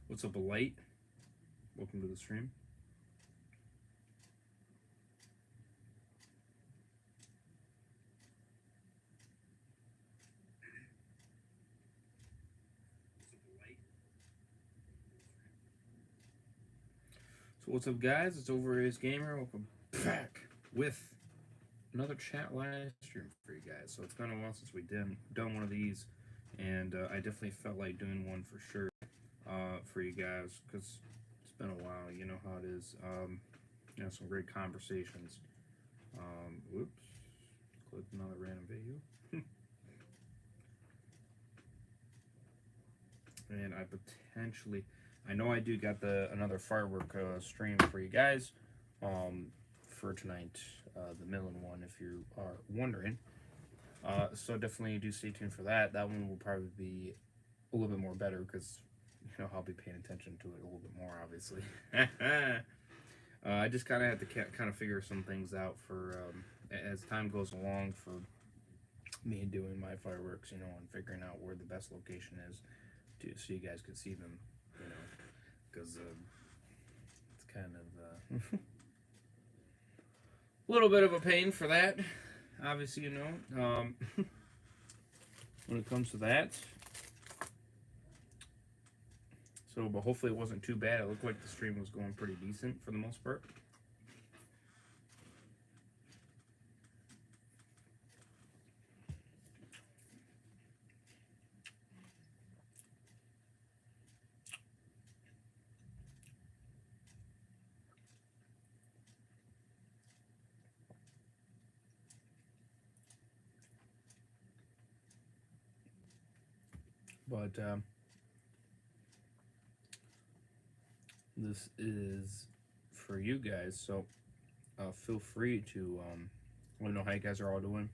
What's up, Light? Welcome to the stream. So what's up, guys? It's Over Gamer. Welcome back with another chat live stream for you guys. So it's been a while since we done one of these, and I definitely felt like doing one for sure for you guys because it's been a while. You know how it is. Some great conversations. Whoops, clicked another random video. And I know I do got another firework stream for you guys for tonight, the Millen one, if you are wondering. So definitely do stay tuned for that. That one will probably be a little bit more better because I'll be paying attention to it a little bit more, obviously. I just kind of had to kind of figure some things out for as time goes along for me doing my fireworks, and figuring out where the best location is so you guys could see them, because it's kind of a little bit of a pain for that, obviously, when it comes to that. So, but hopefully it wasn't too bad. It looked like the stream was going pretty decent for the most part. But this is for you guys, so feel free to let me know how you guys are all doing.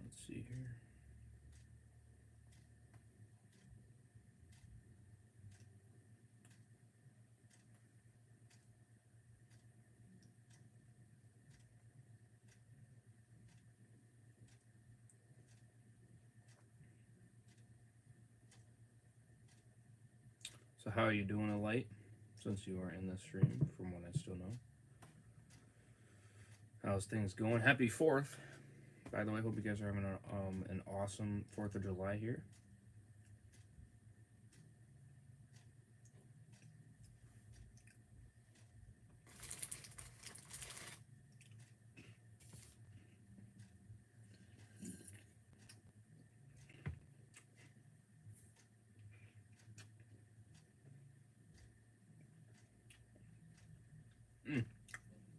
Let's see here. So how are you doing, Light? Since you are in the stream, from what I still know. How's things going? Happy 4th. By the way, hope you guys are having an awesome 4th of July here.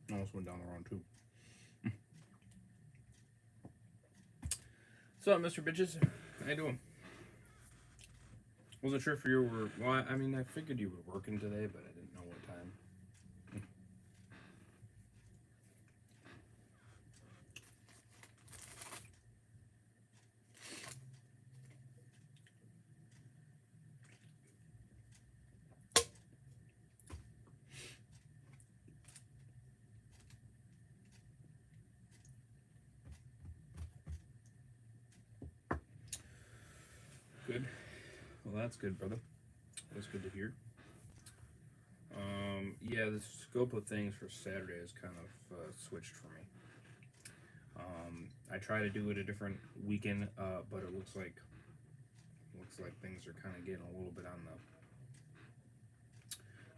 Almost went down the wrong tube. So, Mr. Bitches, how you doing? Wasn't sure if you were. Well, I mean, I figured you were working today, but I didn't know what time. Good. Well, that's good, brother. That's good to hear. Yeah, the scope of things for Saturday has kind of switched for me. I try to do it a different weekend, but it looks like things are kind of getting a little bit on the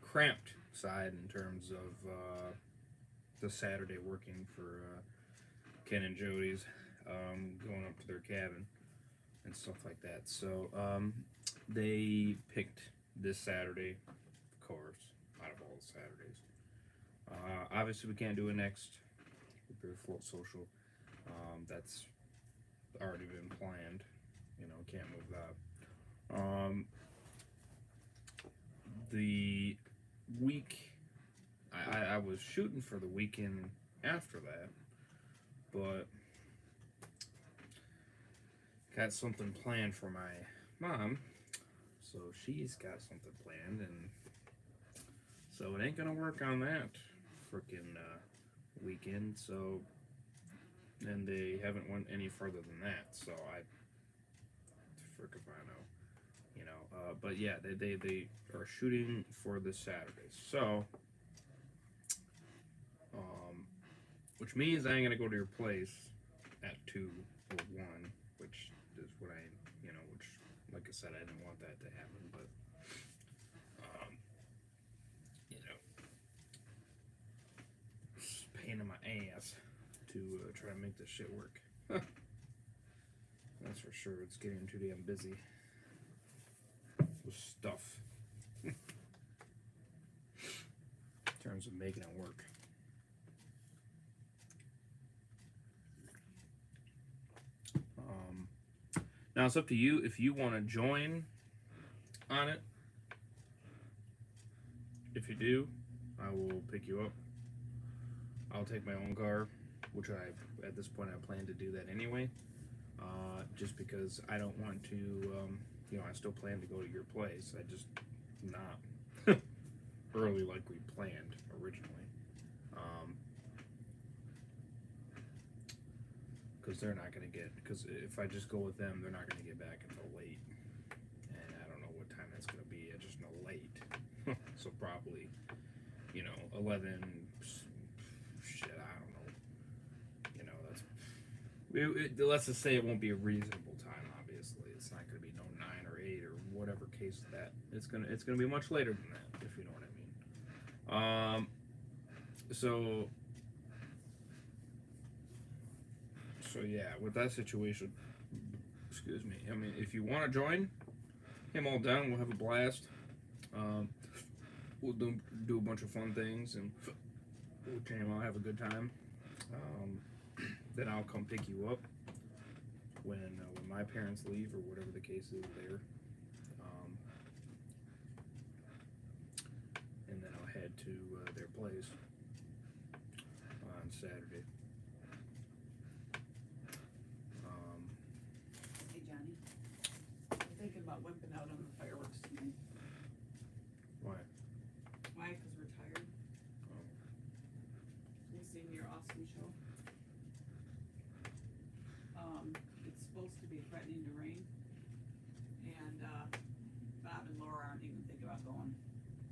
cramped side in terms of the Saturday working for Ken and Jody's, going up to their cabin and stuff like that. So they picked this Saturday, of course, out of all the Saturdays. Obviously, we can't do it next. Beer Float Social. That's already been planned. Can't move that. The week, I was shooting for the weekend after that, but got something planned for my mom. So she's got something planned, and so it ain't gonna work on that freaking weekend. So and they haven't went any further than that. So I, frick if I know, you know. But yeah, they are shooting for this Saturday. So, which means I ain't gonna go to your place at 2 or 1, which is what I, you know, which, like I said, I didn't want that to happen, but, you know, it's a pain in my ass to try to make this shit work. That's for sure. It's getting too damn busy with stuff in terms of making it work. Now it's up to you if you want to join on it. If you do, I will pick you up. I'll take my own car, which I, at this point, I plan to do that anyway. Just because I don't want to, you know, I still plan to go to your place. I just not early like we planned originally. Because they're not going to get, because if I just go with them, they're not going to get back until late. And I don't know what time that's going to be. I just know late. So probably, you know, 11, shit, I don't know. You know, that's, let's just say it won't be a reasonable time, obviously. It's not going to be no 9 or 8 or whatever case that. It's gonna be much later than that, if you know what I mean. So yeah, with that situation, excuse me. I mean, if you want to join him, all down. We'll have a blast. We'll do a bunch of fun things, and I'll have a good time. Then I'll come pick you up when my parents leave or whatever the case is there. And then I'll head to their place on Saturday. Hey Johnny, I'm thinking about whipping out on the fireworks tonight. Why? Why? Because we're tired. Oh. We've seen your awesome show. It's supposed to be threatening to rain, and Bob and Laura aren't even thinking about going.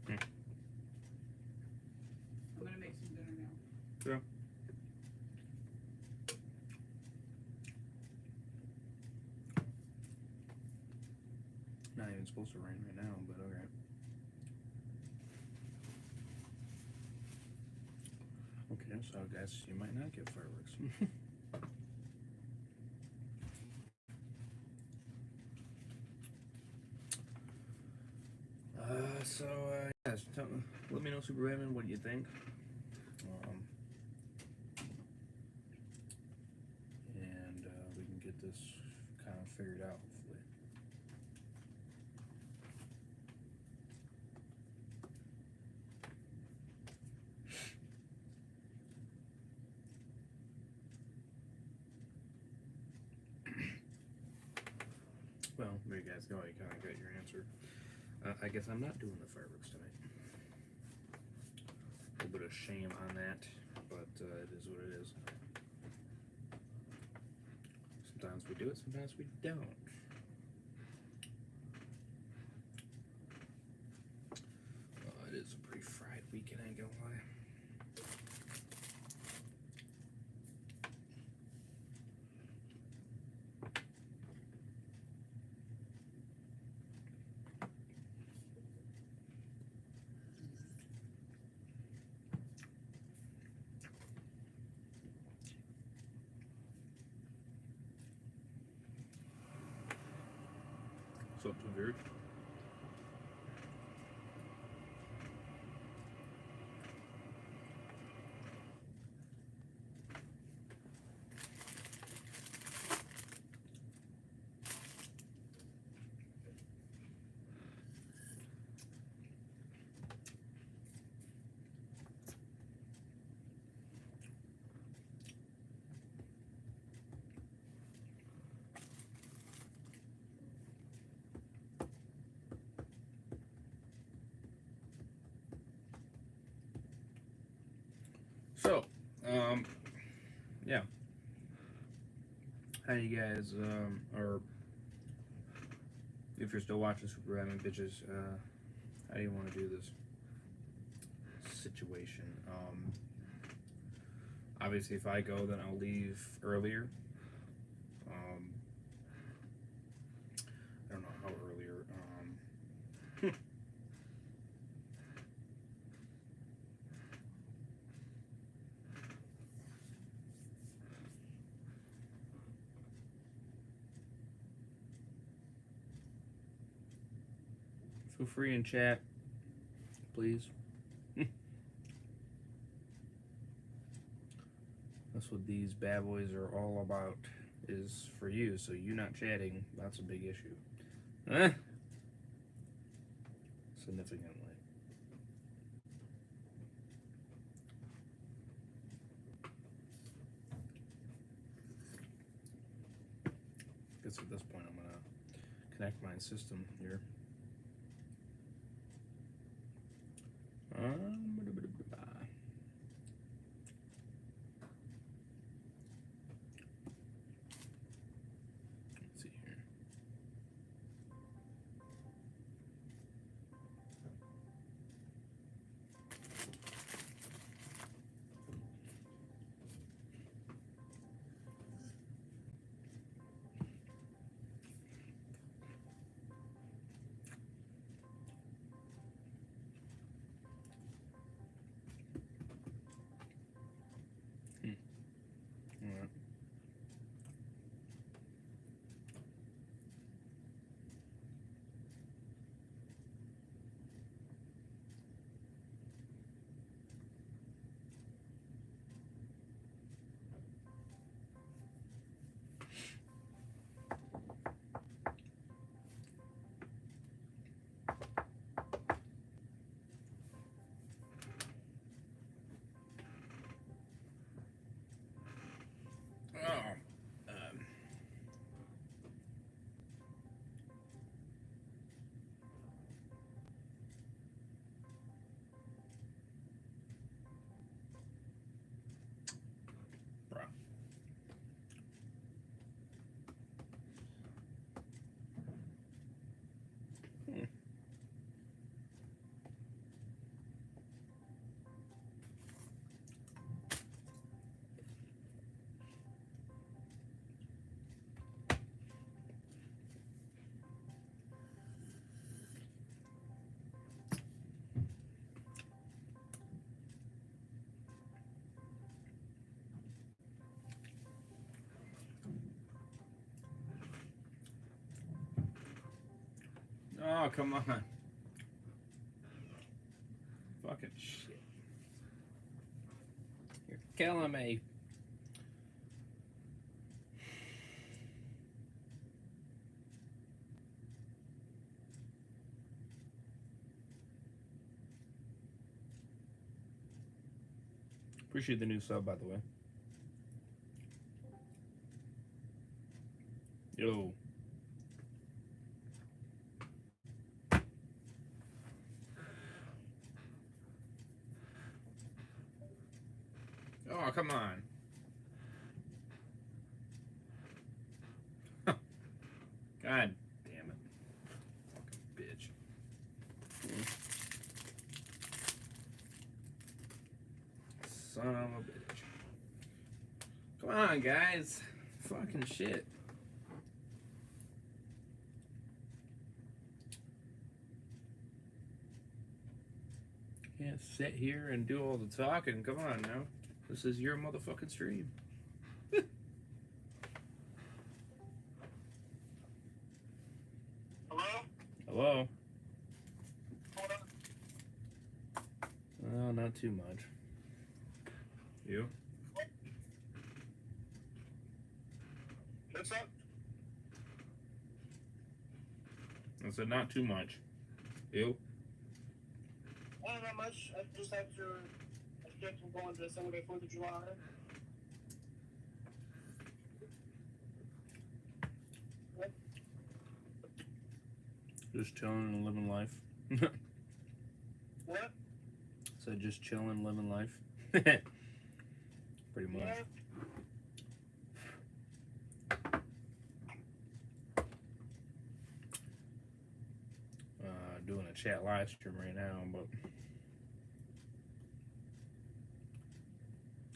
I'm gonna make some dinner now. Yeah. Not even supposed to rain right now, but okay. Okay, so I guess you might not get fireworks. Yes, let me know, Super Batman, what do you think? And we can get this kind of figured out, hopefully. Well, there you guys go. You kind of got your answer. I guess I'm not doing the fireworks tonight. A little bit of shame on that, but it is what it is. Sometimes we do it, sometimes we don't. It is a pretty fried weekend, I ain't gonna lie. What's up, Tavir? So, yeah. how do you guys, or if you're still watching Super Batman Bitches, how do you want to do this situation? Obviously, if I go, then I'll leave earlier. I don't know how earlier. Feel free in chat, please. That's what these bad boys are all about, is for you. So you not chatting, that's a big issue. Significantly. Guess at this point I'm gonna connect my system here. Let's see here. All right. Oh, come on. Fucking shit. You're killing me. Appreciate the new sub, by the way. Yo. Oh, come on. God damn it. Fucking bitch. Son of a bitch. Come on, guys. Fucking shit. Can't sit here and do all the talking. Come on now. This is your motherfucking stream. Hello? Hello? Hold on. Oh, not too much. You? What's up? I said not too much. You? Not much. I just have to escape from going to Sunday 4th of July. What? Just chilling and living life. What? Said just chilling, living life. Pretty much. Yeah. chat live stream right now, but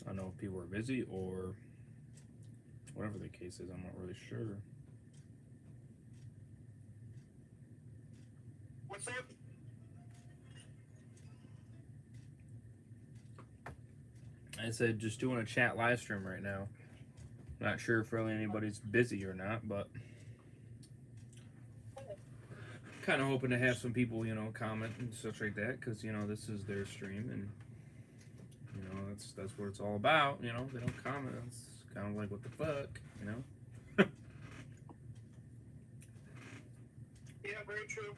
I don't know if people are busy or whatever the case is. I'm not really sure. What's up? I said just doing a chat live stream right now. Not sure if really anybody's busy or not, but kind of hoping to have some people, comment and such like that, because this is their stream, and that's what it's all about. They don't comment. It's kind of like, what the fuck. Yeah, very true.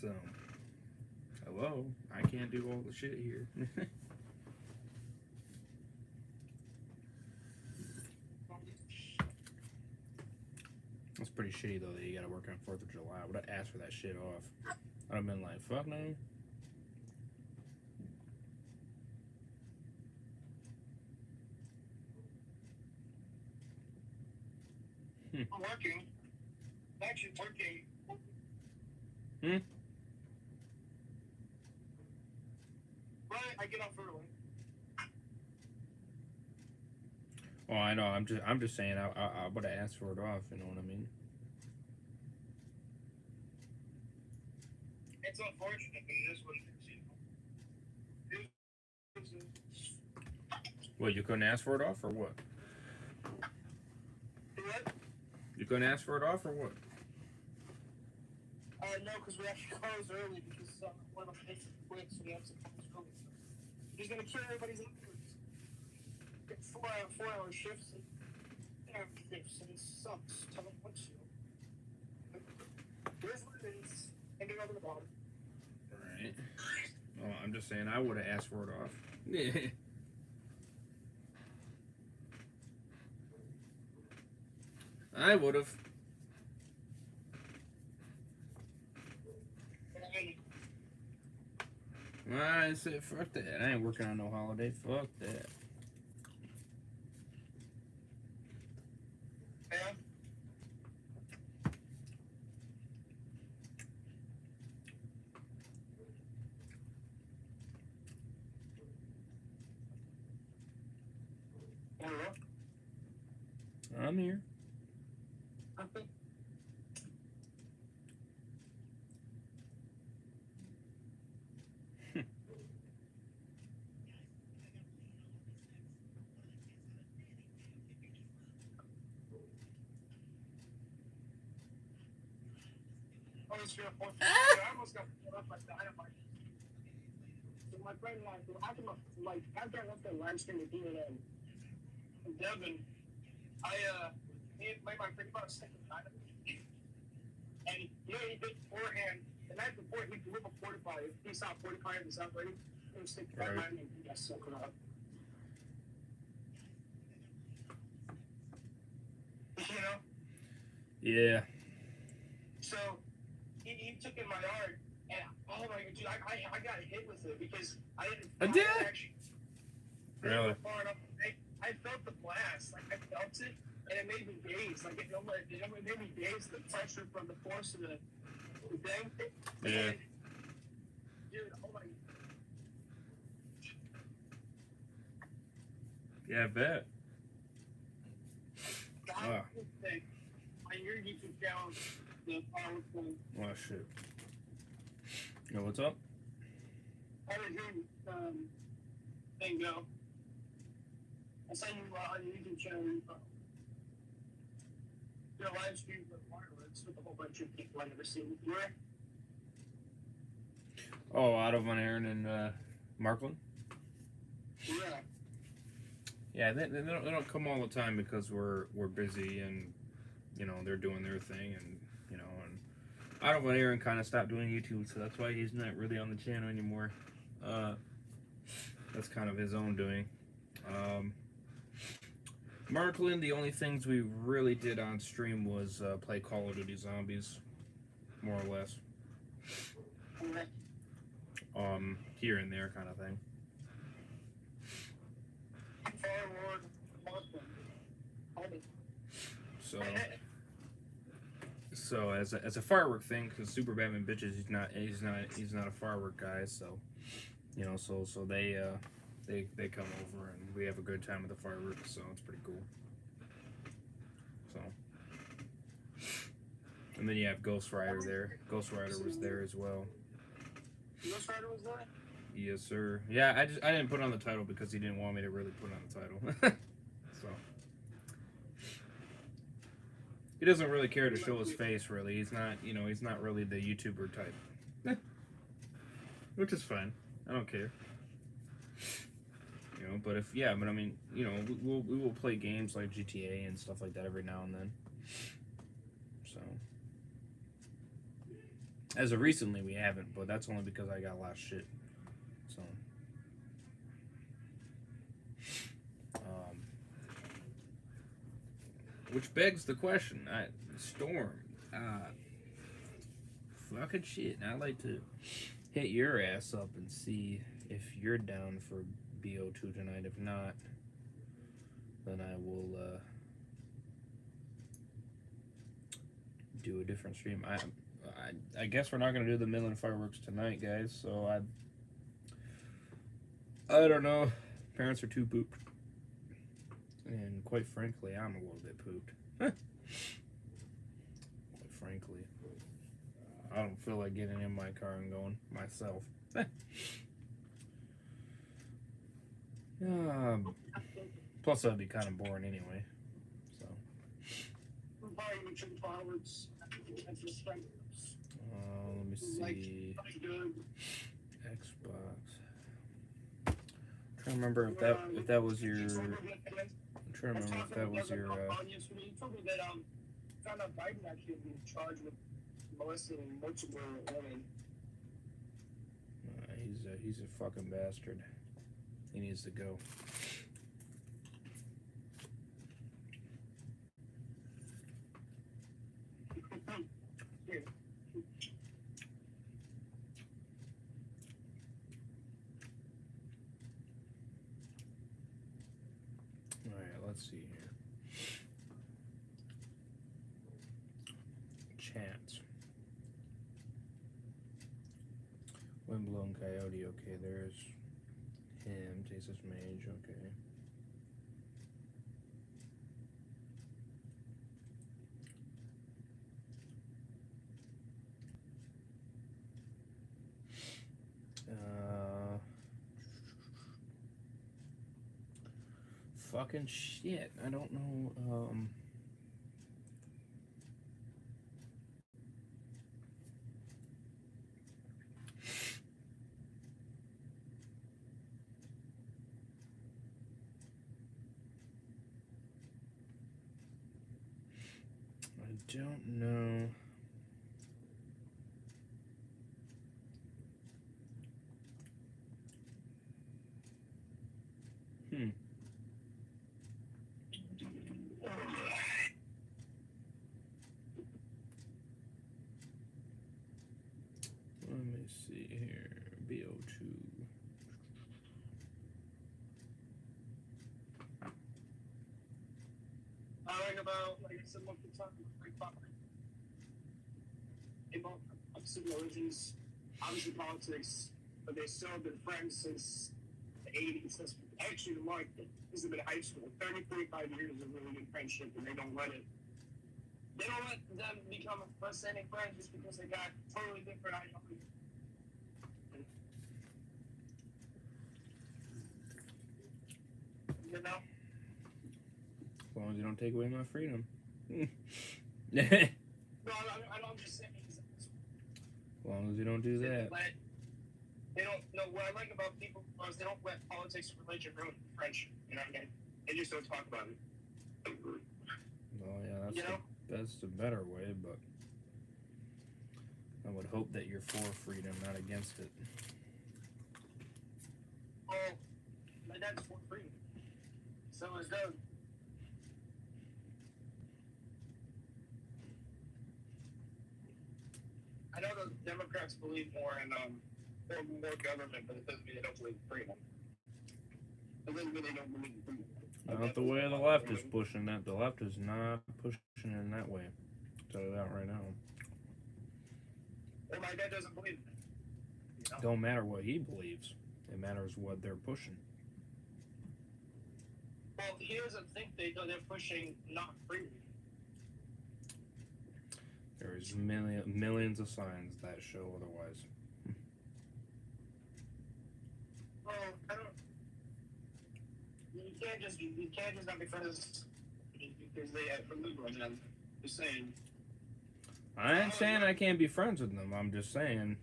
So, hello, I can't do all the shit here. It's pretty shitty though that you gotta work on 4th of July. I would have asked for that shit off. I'd have been like, fuck no. I'm working. I'm actually working. Right, I get off early. Oh, I know. I'm just saying. I would have asked for it off. You know what I mean? It's unfortunate, but it is what it is. What, you couldn't ask for it off, or what? What? You couldn't ask for it off, or what? No, because we actually closed early because one of the places quit, so we have to close early. He's gonna kill everybody's efforts. It's 4-hour shifts and shifts, and it sucks. Tell them what to. Here's what it is. Hanging over the bottom. Right. Well, I'm just saying I would have asked for it off. Yeah. I would have. I said, fuck that. I ain't working on no holiday. Fuck that. Yeah. Hello? I'm here. Okay. Oh, it's your point. I almost got pulled up by dynamite. So my friend and I, after I left that live stream with you and Devin, me and my friend about a second dynamite. And he did beforehand. The night before, he blew up a 45. He saw a 45 in the south ready. He was sticking Right. behind me. He got sucked up. You know? Yeah. So he took in my yard, and oh my god, dude, I got hit with it because I didn't. I did? Actually, Really? far enough. I felt the blast, like I felt it, and it made me daze. Like it made me daze the pressure from the force of the thing. Yeah. And, dude, oh my. Yeah, I bet. God, thing. I hear you took down the PowerPoint. Oh, shit. Yo, what's up? I didn't hear thing go. I saw you on your YouTube channel. Your live stream for wireless with a whole bunch of people I've never seen before. Oh, Otto Von Aaron and Markland? Yeah. Yeah, they don't come all the time because we're busy and they're doing their thing, and and Otto Von Aaron kind of stopped doing YouTube, so that's why he's not really on the channel anymore. That's kind of his own doing. Markland, the only things we really did on stream was play Call of Duty Zombies, more or less. Here and there kind of thing. So, So as a firework thing, because Super Batman bitches, he's not a firework guy. So you know, so they come over and we have a good time with the fireworks. So it's pretty cool. So. And then you have Ghost Rider there. Ghost Rider was there as well. Ghost Rider was there? Yes, sir. Yeah, I didn't put on the title because he didn't want me to really put on the title. So he doesn't really care to show his face. Really, he's not. You know, he's not really the YouTuber type, which is fine. I don't care. You know, but I mean, you know, we will play games like GTA and stuff like that every now and then. So. As of recently, we haven't, but that's only because I got a lot of shit. So, which begs the question, Storm, fucking shit. I'd like to hit your ass up and see if you're down for BO2 tonight. If not, then I will do a different stream. I guess we're not gonna do the Midland fireworks tonight, guys. So I don't know. Parents are too pooped, and quite frankly, I'm a little bit pooped. Quite frankly, I don't feel like getting in my car and going myself. Plus, that'd be kind of boring anyway. So. Let me see. Xbox. I'm trying to remember if that was your. I'm trying to remember if that was your. You told me that found out Biden actually been charged with molesting multiple women. He's a fucking bastard. He needs to go. Let's see here. Chance. Windblown Coyote, okay, there's him. Tasteless Mage, okay. Fucking shit. I don't know. I don't know. Let me see here. BO2. I like about, like I said, most of the time, about opposite religions, obviously politics, but they still have been friends since the 80s. Actually, Mark, this has been high school. 30, 45 years of really good friendship, and they don't let them become friendly friends just because they got totally different ideologies. You know? As long as you don't take away my freedom. No, I'm just saying. As long as you don't do that. They don't know what I like about people is they don't let politics and religion ruin friendship. You know what I mean? They just don't talk about it. Well, yeah, that's the better way, but I would hope that you're for freedom, not against it. Well, my dad's for freedom. So is Doug. I know the Democrats believe more in more government, but it doesn't mean they don't believe in freedom. It doesn't mean they don't believe in freedom. Not the way the left is pushing that. The left is not pushing in that way. I'll Tell you that right now. Well, my dad doesn't believe it. You know? Don't matter what he believes. It matters what they're pushing. Well, he doesn't think they're pushing not freely. There's millions of signs that show otherwise. Well, I don't. You can't just not be friends because they have illegal. And I'm just saying. I ain't saying I can't be friends with them. I'm just saying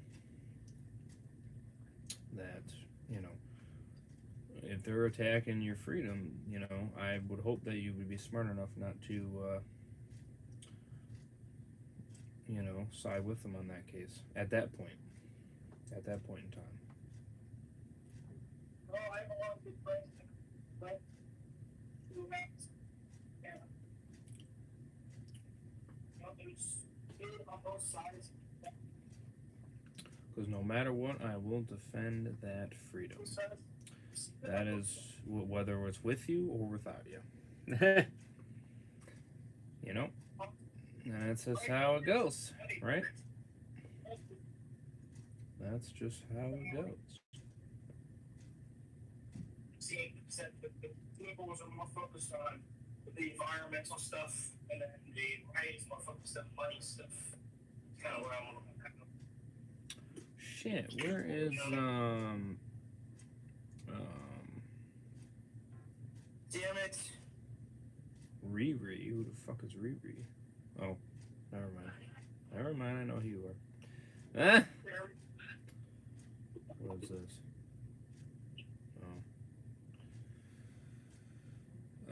that, you know, if they're attacking your freedom, you know, I would hope that you would be smart enough not to, you know, side with them on that case. At that point in time. Oh, I have a lot of good friends, but yeah. You know, there's good on both sides. Because no matter what, I will defend that freedom. That is whether it's with you or without you. You know? And that's just how it goes, right? That's just how it goes. See, said the liberals are more focused on the environmental stuff, and then the rights more focused on money stuff. It's kind of where I'm looking at. Shit, where is Damn it. Riri? Who the fuck is Riri? Oh, never mind. Never mind, I know who you are. Ah! What is this?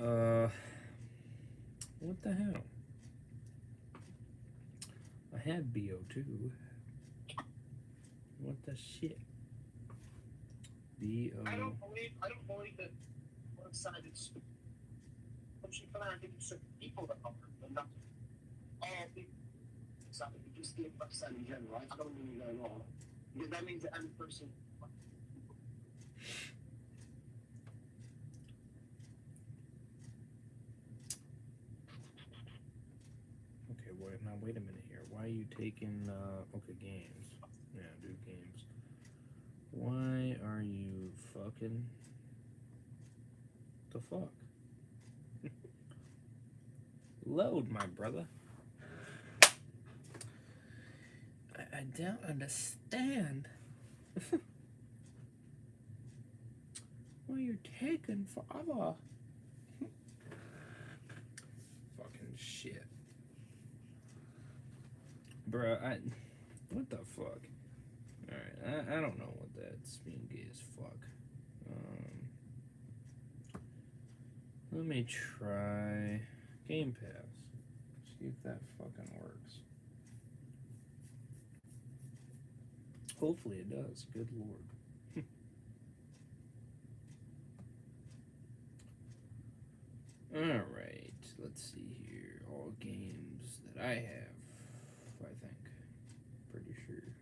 Oh. What the hell? I had BO2. What the shit? BO. I don't believe that one side is pushing for that. I think it's certain people that are, but not all people. So I think just the left side in general. I don't mean that at all. Because that means that every person. Okay, wait a minute here. Why are you taking, okay, games. Yeah, do games. Why are you fucking the fuck? Load, my brother. I don't understand. Why are you taking forever? Fucking shit. Bruh, what the fuck? Alright, I don't know what that's being gay as fuck. Let me try Game Pass. See if that fucking works. Hopefully it does. Good lord. Alright, let's see here. All games that I have, I think. Pretty sure.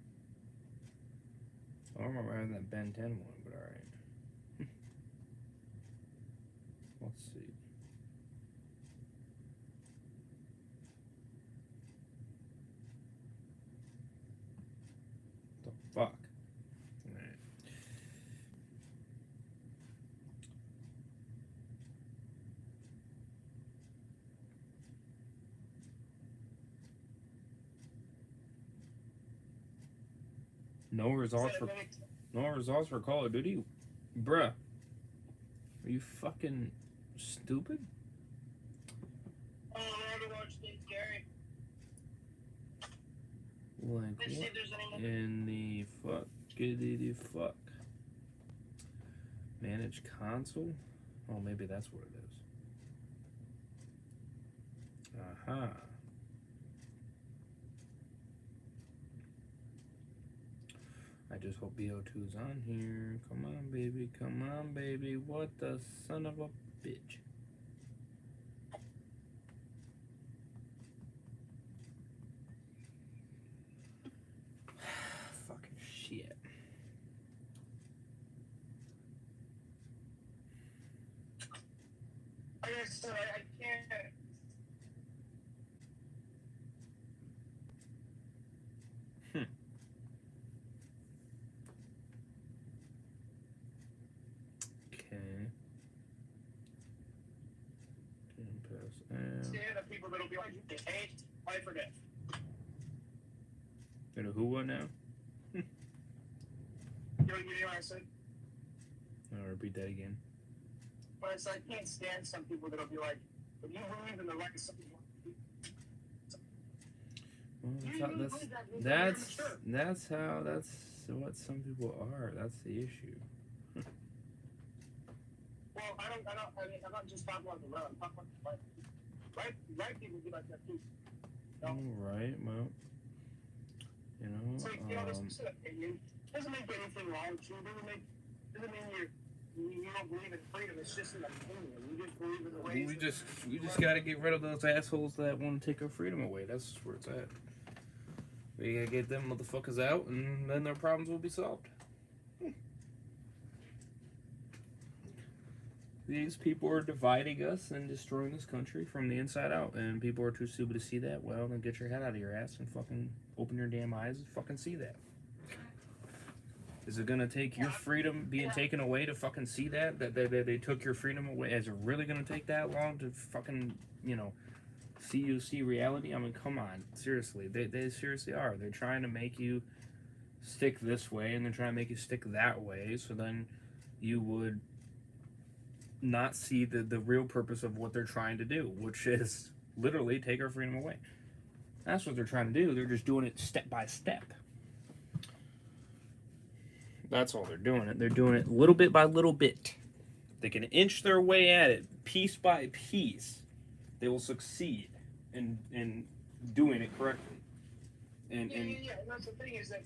I don't remember having that Ben 10 one, but alright. Let's see. The fuck? Alright. No results for Call of Duty? Bruh. Are you fucking stupid? Oh, I want to watch things, Gary. Like, Let's see what if there's any. in the fuck? Manage console? Oh, maybe that's what it is. Aha. I just hope BO2's on here. Come on, baby. Come on, baby. What the son of a bitch. Fucking shit. Like I said, I can't. people that'll be like, hey, life or death. You know who won now? You know what I said? I'll repeat that again. But it's like, I can't stand some people that'll be like, if you believe in the right of something, that's what some people are. That's the issue. Well, I'm not just talking about the right. I'm talking about the right people be like that too. All right, well, you know, it's like, this is an opinion. Doesn't make anything wrong with you. Doesn't mean you don't believe in freedom. It's just an opinion. You just believe in the ways. We just got to get rid of those assholes that want to take our freedom away. That's where it's at. We gotta get them motherfuckers out, and then their problems will be solved. These people are dividing us and destroying this country from the inside out, and people are too stupid to see that. Well, then get your head out of your ass and fucking open your damn eyes and fucking see that. Is it gonna take your freedom being taken away to fucking see that? That they took your freedom away? Is it really gonna take that long to fucking, see reality? I mean, come on, seriously. They seriously are. They're trying to make you stick this way, and they're trying to make you stick that way, so then you would not see the real purpose of what they're trying to do, which is literally take our freedom away. That's what they're trying to do. They're just doing it step by step. That's all they're doing it. They're doing it little bit by little bit. They can inch their way at it piece by piece. They will succeed in doing it correctly. And that's the thing is that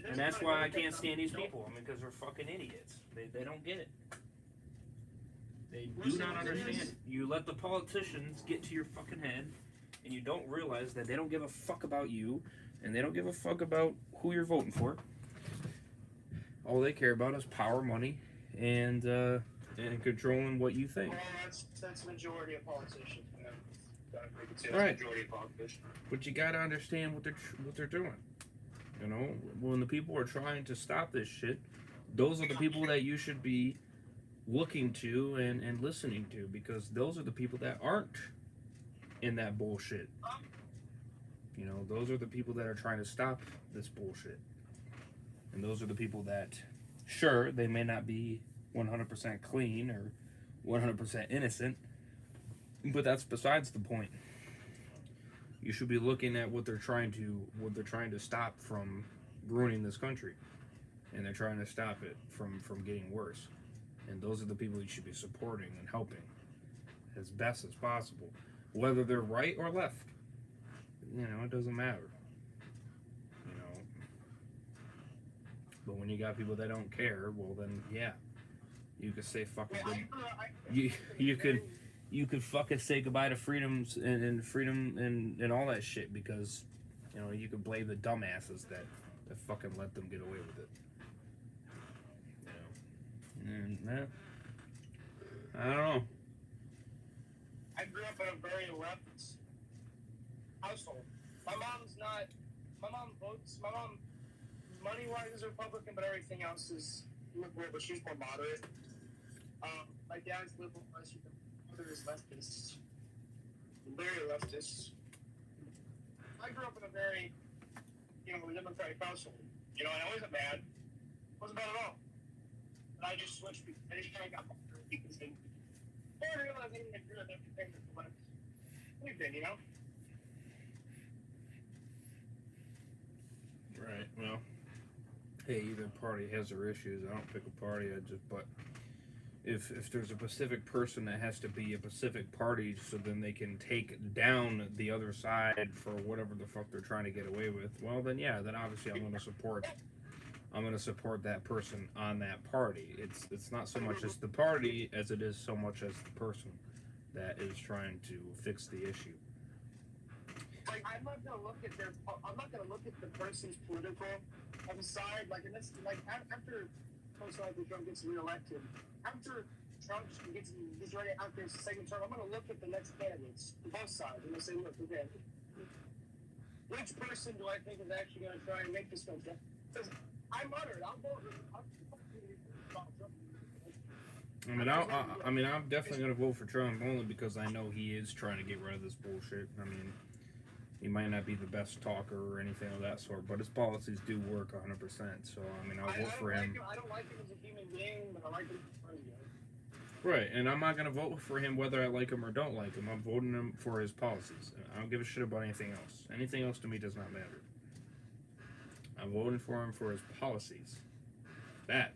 and that's why I can't stand these people. I mean, because they're fucking idiots. They don't get it. They do not understand. You let the politicians get to your fucking head, and you don't realize that they don't give a fuck about you, and they don't give a fuck about who you're voting for. All they care about is power, money, and controlling what you think. Well, that's the majority of politicians. Right. But you gotta understand what they're doing. When the people are trying to stop this shit, those are the people that you should be looking to and listening to, because those are the people that aren't in that bullshit. Those are the people that are trying to stop this bullshit. And those are the people that, sure, they may not be 100% clean or 100% innocent, but that's besides the point. You should be looking at what they're trying to stop from ruining this country, and they're trying to stop it from getting worse. And those are the people you should be supporting and helping as best as possible, whether they're right or left. It doesn't matter. But when you got people that don't care, well then, yeah, you could say fucking good. You could fucking say goodbye to freedoms and freedom and all that shit, because you could blame the dumbasses that fucking let them get away with it. And I don't know. I grew up in a very left household. My mom votes. My mom, money-wise, is Republican, but everything else is liberal, but she's more moderate. My dad's liberal, my mother is leftist. Very leftist. I grew up in a very, democratic household. And I wasn't bad. Wasn't bad at all. But I just switched because I just kind of got more because I realized I didn't agree with everything that's left. Anything, Right. Well, hey, either party has their issues. I don't pick a party. But if there's a specific person that has to be a specific party, so then they can take down the other side for whatever the fuck they're trying to get away with, well then yeah, then obviously I'm gonna support that person on that party. It's not so much as the party as it is so much as the person that is trying to fix the issue. Like, I'm not gonna look at the person's political side. After Trump gets reelected, after Trump gets ready after his second term, I'm gonna look at the next candidates, both sides, and I say, look, okay, which person do I think is actually gonna try and make this country? Because I'm moderate. I'll vote. I'm definitely gonna vote for Trump only because I know he is trying to get rid of this bullshit. I mean, he might not be the best talker or anything of that sort, but his policies do work 100%. So I mean, I'll vote for him. I don't like him as a human being, but I like him as a president. Right, and I'm not gonna vote for him whether I like him or don't like him. I'm voting him for his policies. I don't give a shit about anything else. Anything else to me does not matter. I'm voting for him for his policies. That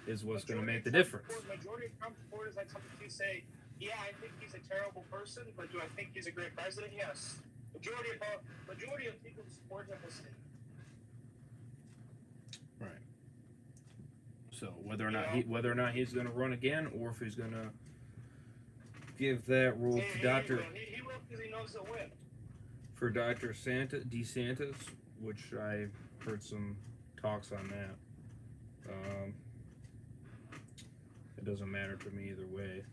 is what's going to make the difference. Majority of Trump supporters like something to say, yeah, I think he's a terrible person, but do I think he's a great president? Yes. Majority of people who support him will say. Right. So whether or not he's going to run again, or if he's going to give that rule to Dr. He will because he knows he'll win. For Dr. DeSantis, which I heard some talks on that. It doesn't matter to me either way.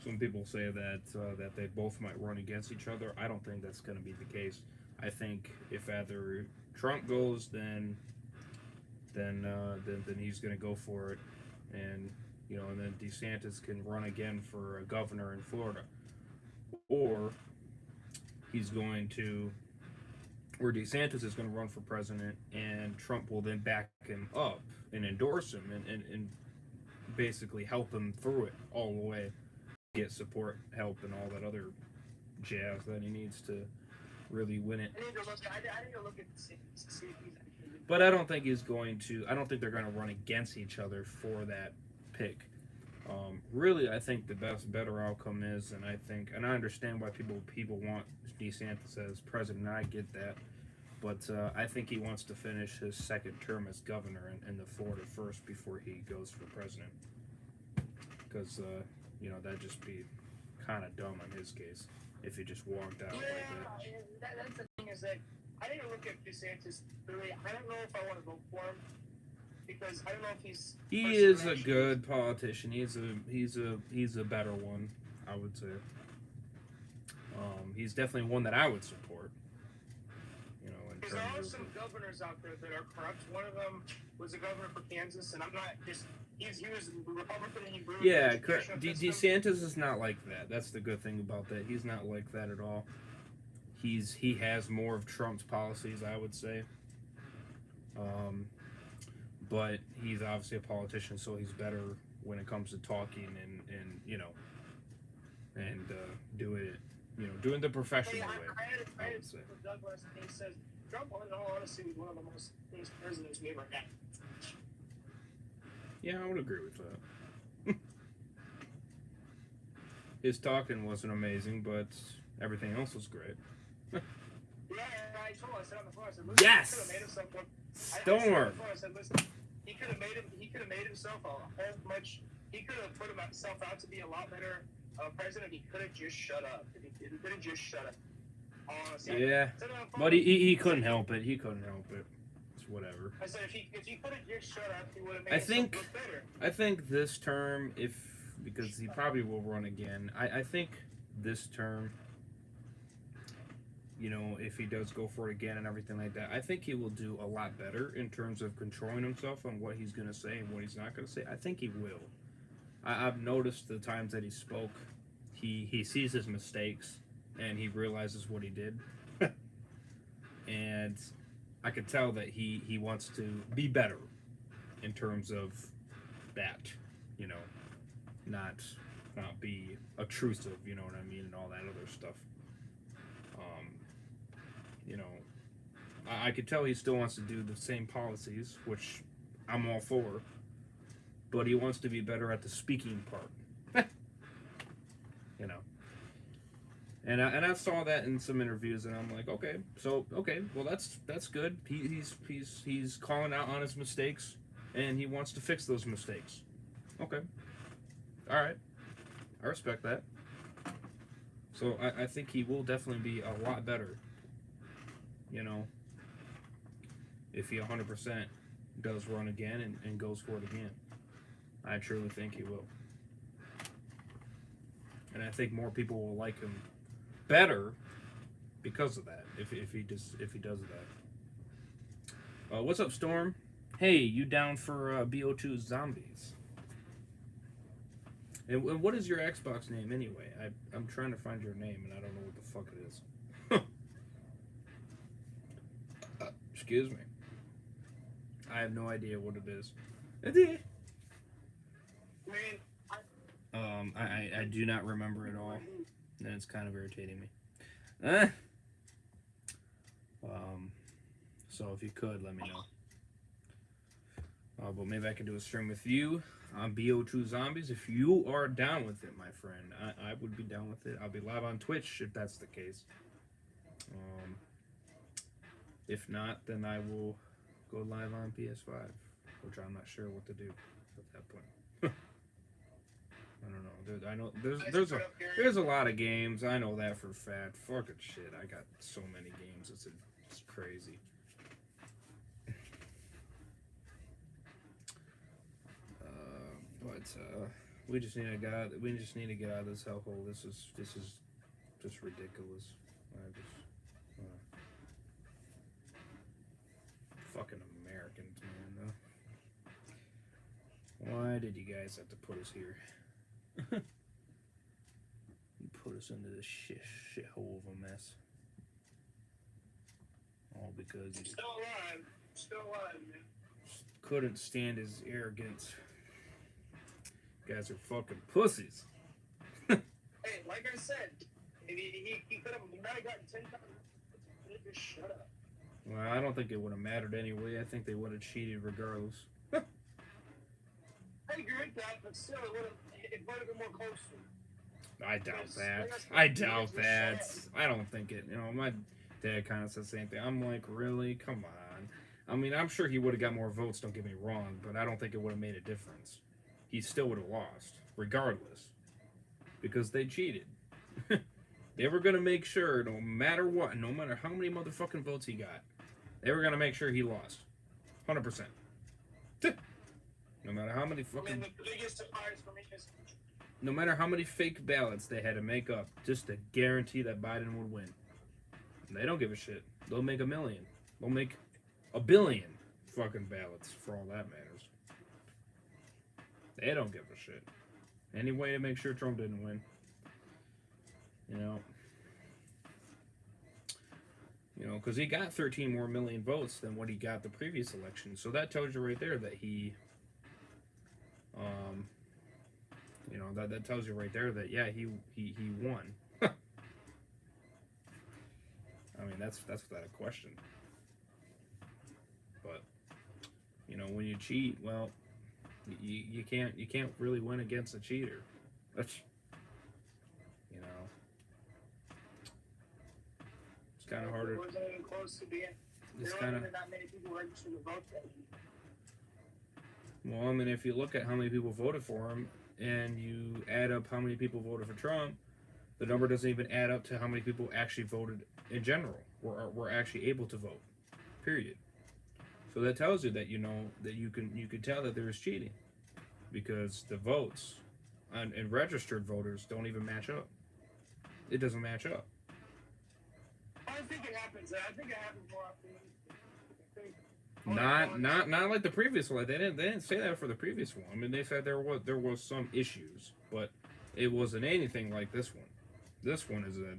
Some people say that that they both might run against each other. I don't think that's going to be the case. I think if either Trump goes, then he's going to go for it, and and then DeSantis can run again for a governor in Florida, or he's going to. Where DeSantis is going to run for president, and Trump will then back him up and endorse him and basically help him through it all the way, get support, help, and all that other jazz that he needs to really win it. I need to look at see if he's actually. But I don't think he's going to. I don't think they're going to run against each other for that pick. Really, I think the better outcome is, and I understand why people want DeSantis as president. I get that, but I think he wants to finish his second term as governor in the Florida first before he goes for president. Because that'd just be kind of dumb in his case if he just walked out like that. That's the thing is that I didn't look at DeSantis really. I don't know if I want to vote for him. Because I don't know if he's. He is a good politician. He's a better one, I would say. He's definitely one that I would support. Because there are some governors out there that are corrupt. One of them was a governor for Kansas, and I'm not just. He was Republican and he ruined. Yeah, DeSantis is not like that. That's the good thing about that. He's not like that at all. He has more of Trump's policies, I would say. But he's obviously a politician, so he's better when it comes to talking and doing the professional way. I had with Douglas, and he says Trump, in all honesty, was one of the most famous presidents we ever had. Yeah, I would agree with that. His talking wasn't amazing, but everything else was great. Yeah, and I said on the phone, I said, listen, yes! he could have made himself look. Storm! I said, listen, he could have made himself a whole much. He could have put himself out to be a lot better president. He could have just shut up. He could have just shut up. Honestly, yeah, but he couldn't help it. He couldn't help it. It's whatever. I said if he could have just shut up, he would have made himself look better. I think this term, because he probably will run again. I think this term, if he does go for it again and everything like that, I think he will do a lot better in terms of controlling himself on what he's going to say and what he's not going to say. I think he will. I've noticed the times that he spoke, he sees his mistakes and he realizes what he did. And I could tell that he wants to be better in terms of that, not be obtrusive, you know what I mean, and all that other stuff. I could tell he still wants to do the same policies, which I'm all for, but he wants to be better at the speaking part. And I saw that in some interviews, and I'm like, okay, well that's good. He's calling out on his mistakes, and he wants to fix those mistakes. Okay, all right, I respect that. So I think he will definitely be a lot better. If he 100% does run again and goes for it again, I truly think he will. And I think more people will like him better because of that. If he does that. What's up, Storm? Hey, you down for BO2 Zombies? And what is your Xbox name anyway? I'm trying to find your name and I don't know what the fuck it is. Excuse me. I have no idea what it is. I do not remember it all, and it's kind of irritating me. So if you could, let me know. But maybe I could do a stream with you on BO2 Zombies if you are down with it, my friend. I would be down with it. I'll be live on Twitch if that's the case. If not, then I will go live on PS5, which I'm not sure what to do at that point. I don't know. I know there's a lot of games. I know that for a fact. Fucking shit. I got so many games. It's crazy. But we just need to get out of this hellhole. This is just ridiculous. Fucking Americans, man. Why did you guys have to put us here? You put us into this shithole of a mess. All because you Still alive, man. couldn't stand his arrogance. You guys are fucking pussies. Hey, like I said, he could have gotten 10 times. Just shut up. Well, I don't think it would have mattered anyway. I think they would have cheated regardless. I agree with that, but still, it would have been more closer. I doubt that. I doubt that. I don't think it. You know, my dad kind of said the same thing. I'm like, really? Come on. I mean, I'm sure he would have got more votes, don't get me wrong, but I don't think it would have made a difference. He still would have lost, regardless. Because they cheated. They were going to make sure, no matter what, no matter how many motherfucking votes he got, they were going to make sure he lost. 100%. No matter how many fucking... the biggest surprise for me is... No matter how many fake ballots they had to make up just to guarantee that Biden would win. They don't give a shit. They'll make 1 million. They'll make 1 billion fucking ballots for all that matters. They don't give a shit. Any way to make sure Trump didn't win. You know, because he got 13 more million votes than what he got the previous election. So that tells you right there that he, you know, that tells you right there that, yeah, he won. I mean, that's without a question. But, you know, when you cheat, well, you can't really win against a cheater. That's, you know, it's kind of harder. It wasn't even close to being. It's There kind of. wasn't that many people registered to vote that week. Well, I mean, if you look at how many people voted for him, and you add up how many people voted for Trump, the number doesn't even add up to how many people actually voted in general, were actually able to vote. Period. So that tells you that, you know, that you can tell that there is cheating, because the votes and registered voters don't even match up. It doesn't match up. I don't think it happens. I think it happens more often. Not like the previous one. They didn't say that for the previous one. I mean, they said there was some issues, but it wasn't anything like this one. This one is a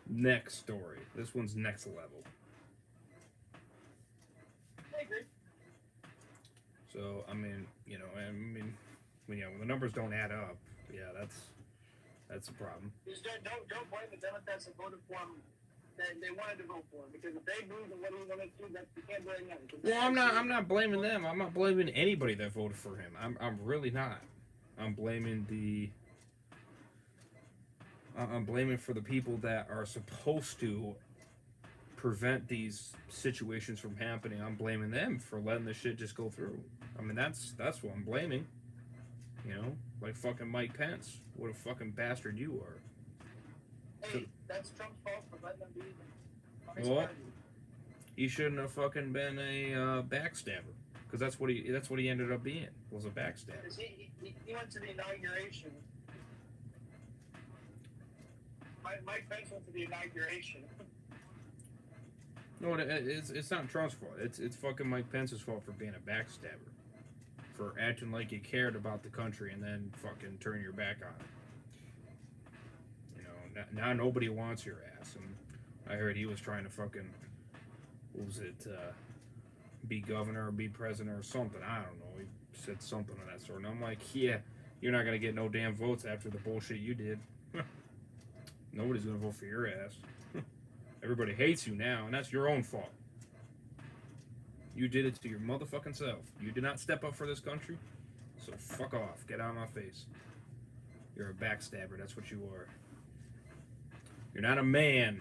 next story. This one's next level. I agree. So I mean, you know, when the numbers don't add up, yeah, that's a problem. Just don't blame the Democrats that voted for him. They wanted to vote for him, because if they believe in what he wanted to, that you can't blame them. Well, I'm not blaming them. I'm not blaming anybody that voted for him. I'm really not. I'm blaming I'm blaming for the people that are supposed to prevent these situations from happening. I'm blaming them for letting this shit just go through. I mean, that's what I'm blaming. You know, like fucking Mike Pence. What a fucking bastard you are. Hey, that's Trump's fault for letting them be. Well, he shouldn't have fucking been a backstabber, because that's what he ended up being, was a backstabber. He went to the inauguration. Mike Pence went to the inauguration. No, it's not Trump's fault. It's fucking Mike Pence's fault for being a backstabber. for acting like you cared about the country and then fucking turn your back on it. You know, now nobody wants your ass. And I heard he was trying to fucking, what was it, be governor or be president or something. I don't know. He said something of that sort. And I'm like, yeah, you're not going to get no damn votes after the bullshit you did. Nobody's going to vote for your ass. Everybody hates you now, and that's your own fault. You did it to your motherfucking self. You did not step up for this country, so fuck off. Get out of my face. You're a backstabber. That's what you are. You're not a man.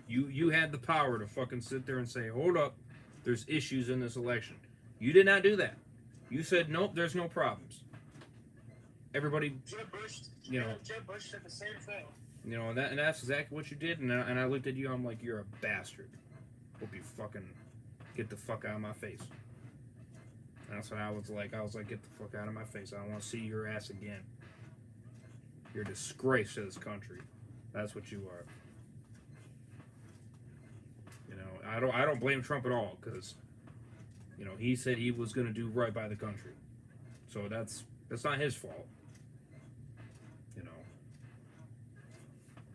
You had the power to fucking sit there and say, hold up, there's issues in this election. You did not do that. You said, nope, there's no problems. Everybody, Jeb Bush, you know, Jeb Bush said the same thing. You know, and that's exactly what you did. And I looked at you, I'm like, you're a bastard. Hope you fucking get the fuck out of my face. And that's what I was like, get the fuck out of my face. I don't want to see your ass again. You're a disgrace to this country. That's what you are. You know, I don't blame Trump at all, because, you know, he said he was going to do right by the country. So that's not his fault. You know.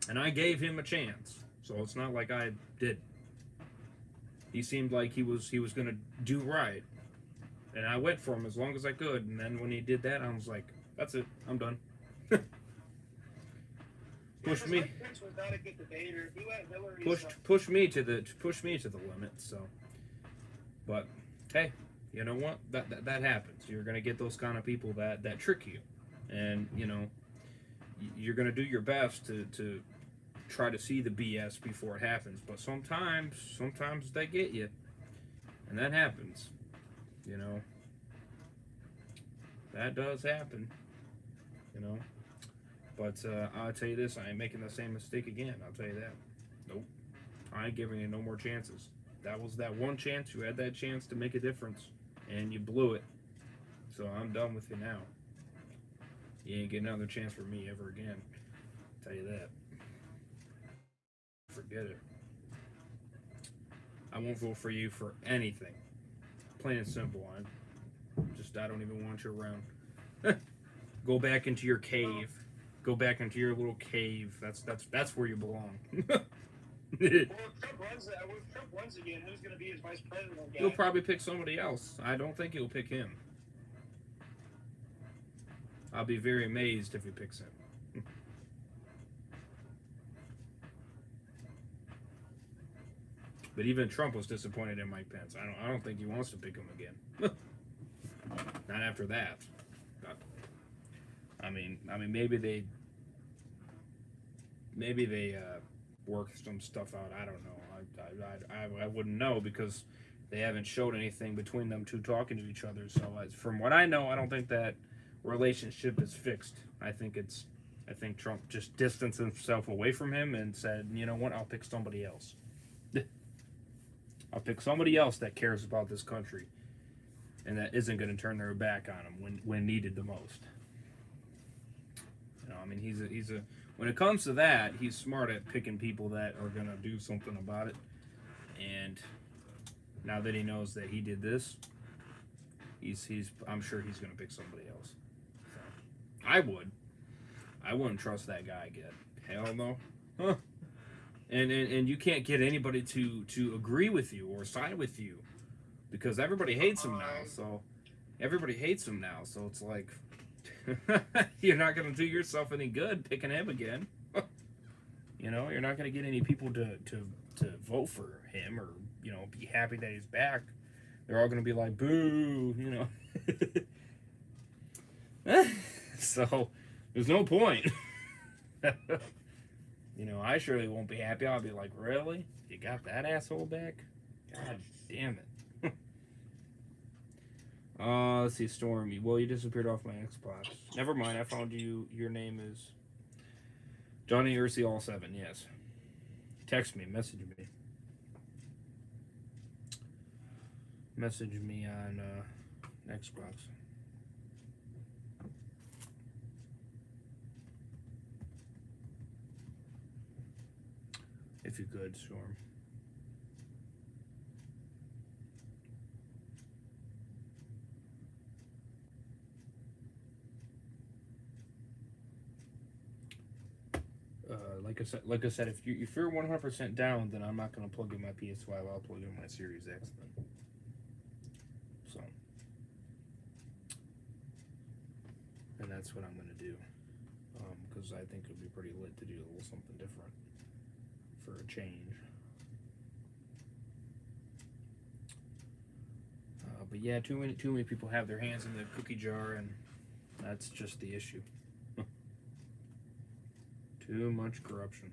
And I gave him a chance. So it's not like I did. He seemed like he was going to do right. And I went for him as long as I could. And then when he did that, I was like, that's it. I'm done. Push me to the limit. So, but hey, you know what? That happens. You're gonna get those kind of people that trick you, and you know, you're gonna do your best to try to see the BS before it happens. But sometimes they get you, and that happens. You know, that does happen. You know. But I'll tell you this, I ain't making the same mistake again. I'll tell you that. Nope. I ain't giving you no more chances. That was that one chance. You had that chance to make a difference, and you blew it. So I'm done with you now. You ain't getting another chance for me ever again. I'll tell you that. Forget it. I won't vote for you for anything. Plain and simple. I don't even want you around. Go back into your cave. Go back into your little cave. That's where you belong. Well, if Trump runs again, who's going to be his vice president again? He'll probably pick somebody else. I don't think he'll pick him. I'll be very amazed if he picks him. But even Trump was disappointed in Mike Pence. I don't think he wants to pick him again. Not after that. But, I mean, maybe they work some stuff out. I don't know. I wouldn't know, because they haven't showed anything between them two talking to each other. So from what I know, I don't think that relationship is fixed. I think Trump just distanced himself away from him and said, you know what, I'll pick somebody else. I'll pick somebody else that cares about this country and that isn't going to turn their back on him when needed the most. You know, I mean, he's a when it comes to that, he's smart at picking people that are going to do something about it. And now that he knows that he did this, I'm sure he's going to pick somebody else. So, I wouldn't trust that guy again. Hell no. Huh. And you can't get anybody to agree with you or side with you, because everybody hates him now. So it's like, you're not going to do yourself any good picking him again. You know, you're not going to get any people to vote for him, or, you know, be happy that he's back. They're all going to be like, boo, you know. So there's no point. You know, I surely won't be happy. I'll be like, really? You got that asshole back? God damn it. Let's see, Stormy. Well, you disappeared off my Xbox. Never mind, I found you. Your name is Johnny Ursi All 7, yes. Text me, message me. Message me on Xbox. If you could, Storm. like I said, if you're 100% down, then I'm not gonna plug in my PS5. I'll plug in my Series X then. So, and that's what I'm gonna do, because I think it'd be pretty lit to do a little something different for a change. But yeah, too many people have their hands in the cookie jar, and that's just the issue. Too much corruption.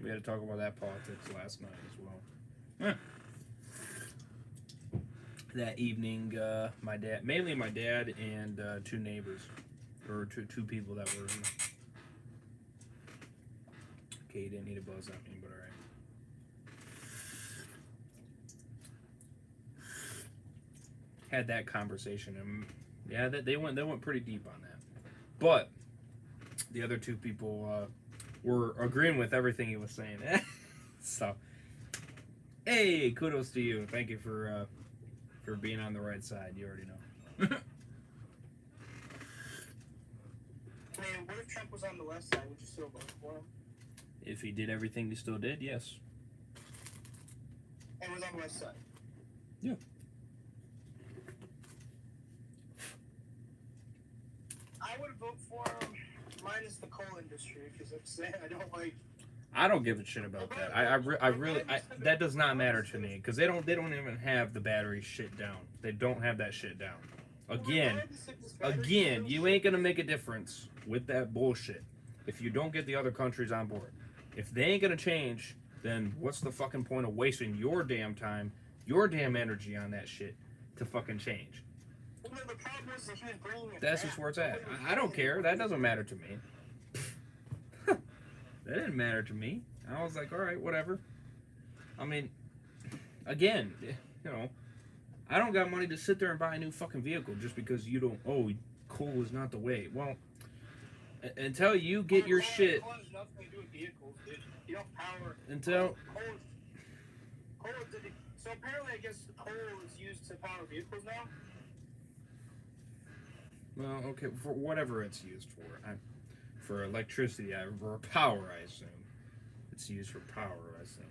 We had to talk about that politics last night as well. That evening, mainly my dad and two neighbors, or two people that were in. Okay, you didn't need a buzz at me, but alright. Had that conversation, and yeah, they went pretty deep on that. But the other two people were agreeing with everything he was saying. So, hey, kudos to you. Thank you for being on the right side. You already know. Man, what if Trump was on the left side? Would you still vote for him? If he did everything he still did, yes. And was on the west side? Yeah. I would vote for him, minus the coal industry, because I'm saying I don't like. I don't give a shit about that. I really that does not matter to me, because they don't even have the battery shit down. They don't have that shit down. Again, you ain't gonna make a difference with that bullshit if you don't get the other countries on board. If they ain't gonna change, then what's the fucking point of wasting your damn time, your damn energy on that shit to fucking change? Well, the problem is that he was bringing it That's back. just where it's at. I don't care. That doesn't matter to me. That didn't matter to me. I was like, all right, whatever. I mean, again, you know, I don't got money to sit there and buy a new fucking vehicle just because you don't. Oh, coal is not the way. Well, until you get your shit. Coal has nothing to do with vehicles, dude. You don't power. Until. Coal so apparently, I guess coal is used to power vehicles now. Well, okay, for whatever it's used for. For electricity, or power, I assume. It's used for power, I assume.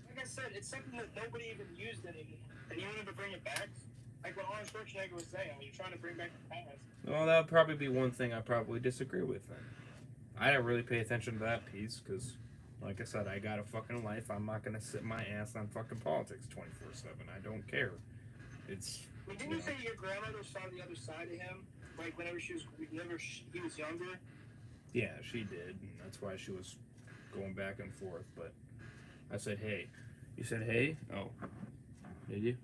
Like I said, it's something that nobody even used anymore. And you wanted to bring it back? Like what Arnold Schwarzenegger was saying, you're trying to bring back the past. Well, that would probably be one thing I probably disagree with then. I didn't really pay attention to that piece, because, like I said, I got a fucking life. I'm not going to sit my ass on fucking politics 24/7. I don't care. It's... I mean, didn't you say your grandmother saw the other side of him? Like, whenever he was younger? Yeah, she did, and that's why she was going back and forth, but I said, hey. You said, hey? Oh. Did you?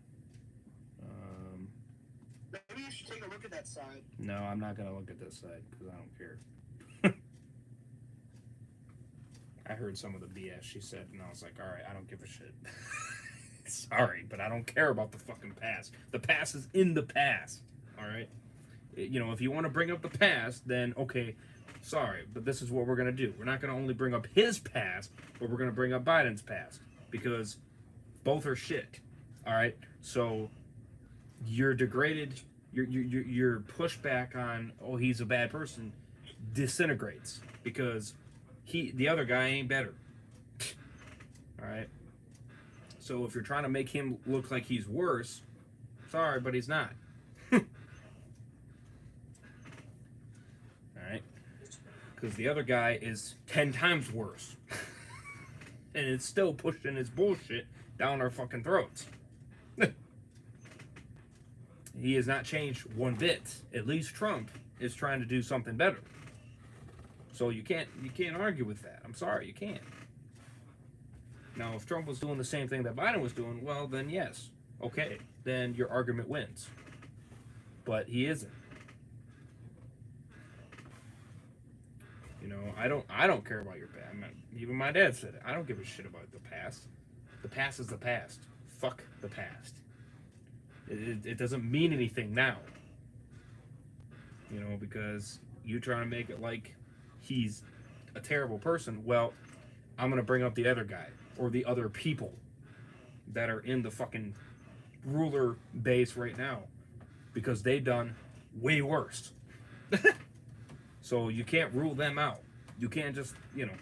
Maybe you should take a look at that side. No, I'm not going to look at this side, because I don't care. I heard some of the BS she said, and I was like, alright, I don't give a shit. Sorry, but I don't care about the fucking past. The past is in the past, alright? You know, if you want to bring up the past, then okay, sorry, but this is what we're going to do. We're not going to only bring up his past, but we're going to bring up Biden's past, because both are shit, alright? So, your degraded, your pushback on, oh, he's a bad person, disintegrates, because the other guy ain't better, alright? So if you're trying to make him look like he's worse, sorry, but he's not. Alright? Because the other guy is 10 times worse. And it's still pushing his bullshit down our fucking throats. He has not changed one bit. At least Trump is trying to do something better. So you can't argue with that. I'm sorry, you can't. Now, if Trump was doing the same thing that Biden was doing, well, then yes. Okay, then your argument wins. But he isn't. You know, I don't care about your past. Even my dad said it. I don't give a shit about the past. The past is the past. Fuck the past. It doesn't mean anything now. You know, because you're trying to make it like he's a terrible person. Well, I'm going to bring up the other guy. Or the other people that are in the fucking ruler base right now. Because they've done way worse. So you can't rule them out. you can't just, you know,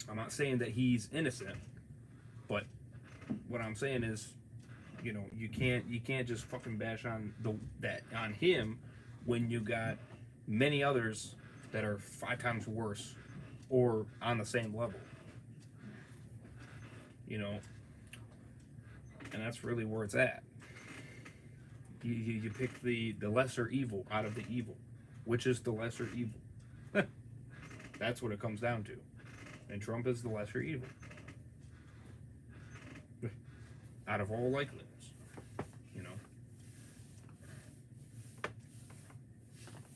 I'm not saying that he's innocent, but what I'm saying is, you know, you can't just fucking bash on on him when you got many others that are 5 times worse or on the same level. You know, and that's really where it's at. You pick the lesser evil out of the evil. Which is the lesser evil? That's what it comes down to. And Trump is the lesser evil. Out of all likeliness. You know?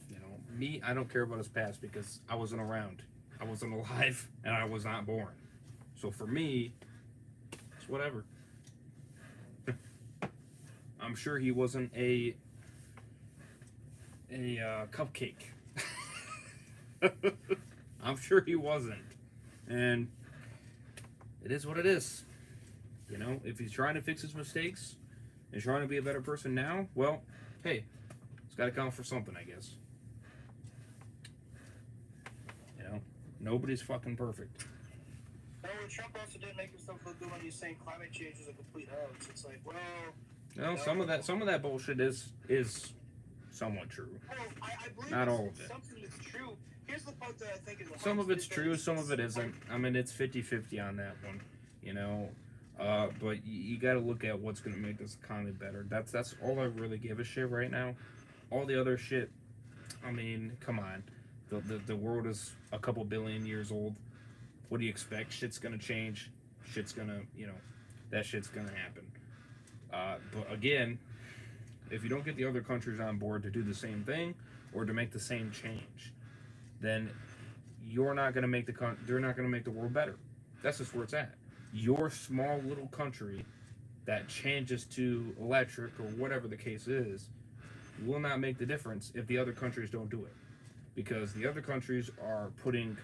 You know, me, I don't care about his past because I wasn't around. I wasn't alive and I was not born. So for me, it's whatever. I'm sure he wasn't a cupcake. I'm sure he wasn't. And it is what it is. You know, if he's trying to fix his mistakes and trying to be a better person now, well, hey, it's got to count for something, I guess. You know, nobody's fucking perfect. No, Trump also didn't make himself look good when he's saying climate change is a complete hoax. It's like, well, no, some of that bullshit is somewhat true. Well, I believe not all of it. Something that's true. Here's the part that I think is a some of it's true, some of it isn't. I mean, it's 50-50 on that one, you know. But you got to look at what's going to make this economy better. That's all I really give a shit right now. All the other shit, I mean, come on. The world is a couple billion years old. What do you expect? Shit's going to change. Shit's going to, you know, that shit's going to happen. But again, if you don't get the other countries on board to do the same thing or to make the same change, then you're not going to make they're not going to make the world better. That's just where it's at. Your small little country that changes to electric or whatever the case is will not make the difference if the other countries don't do it. Because the other countries are putting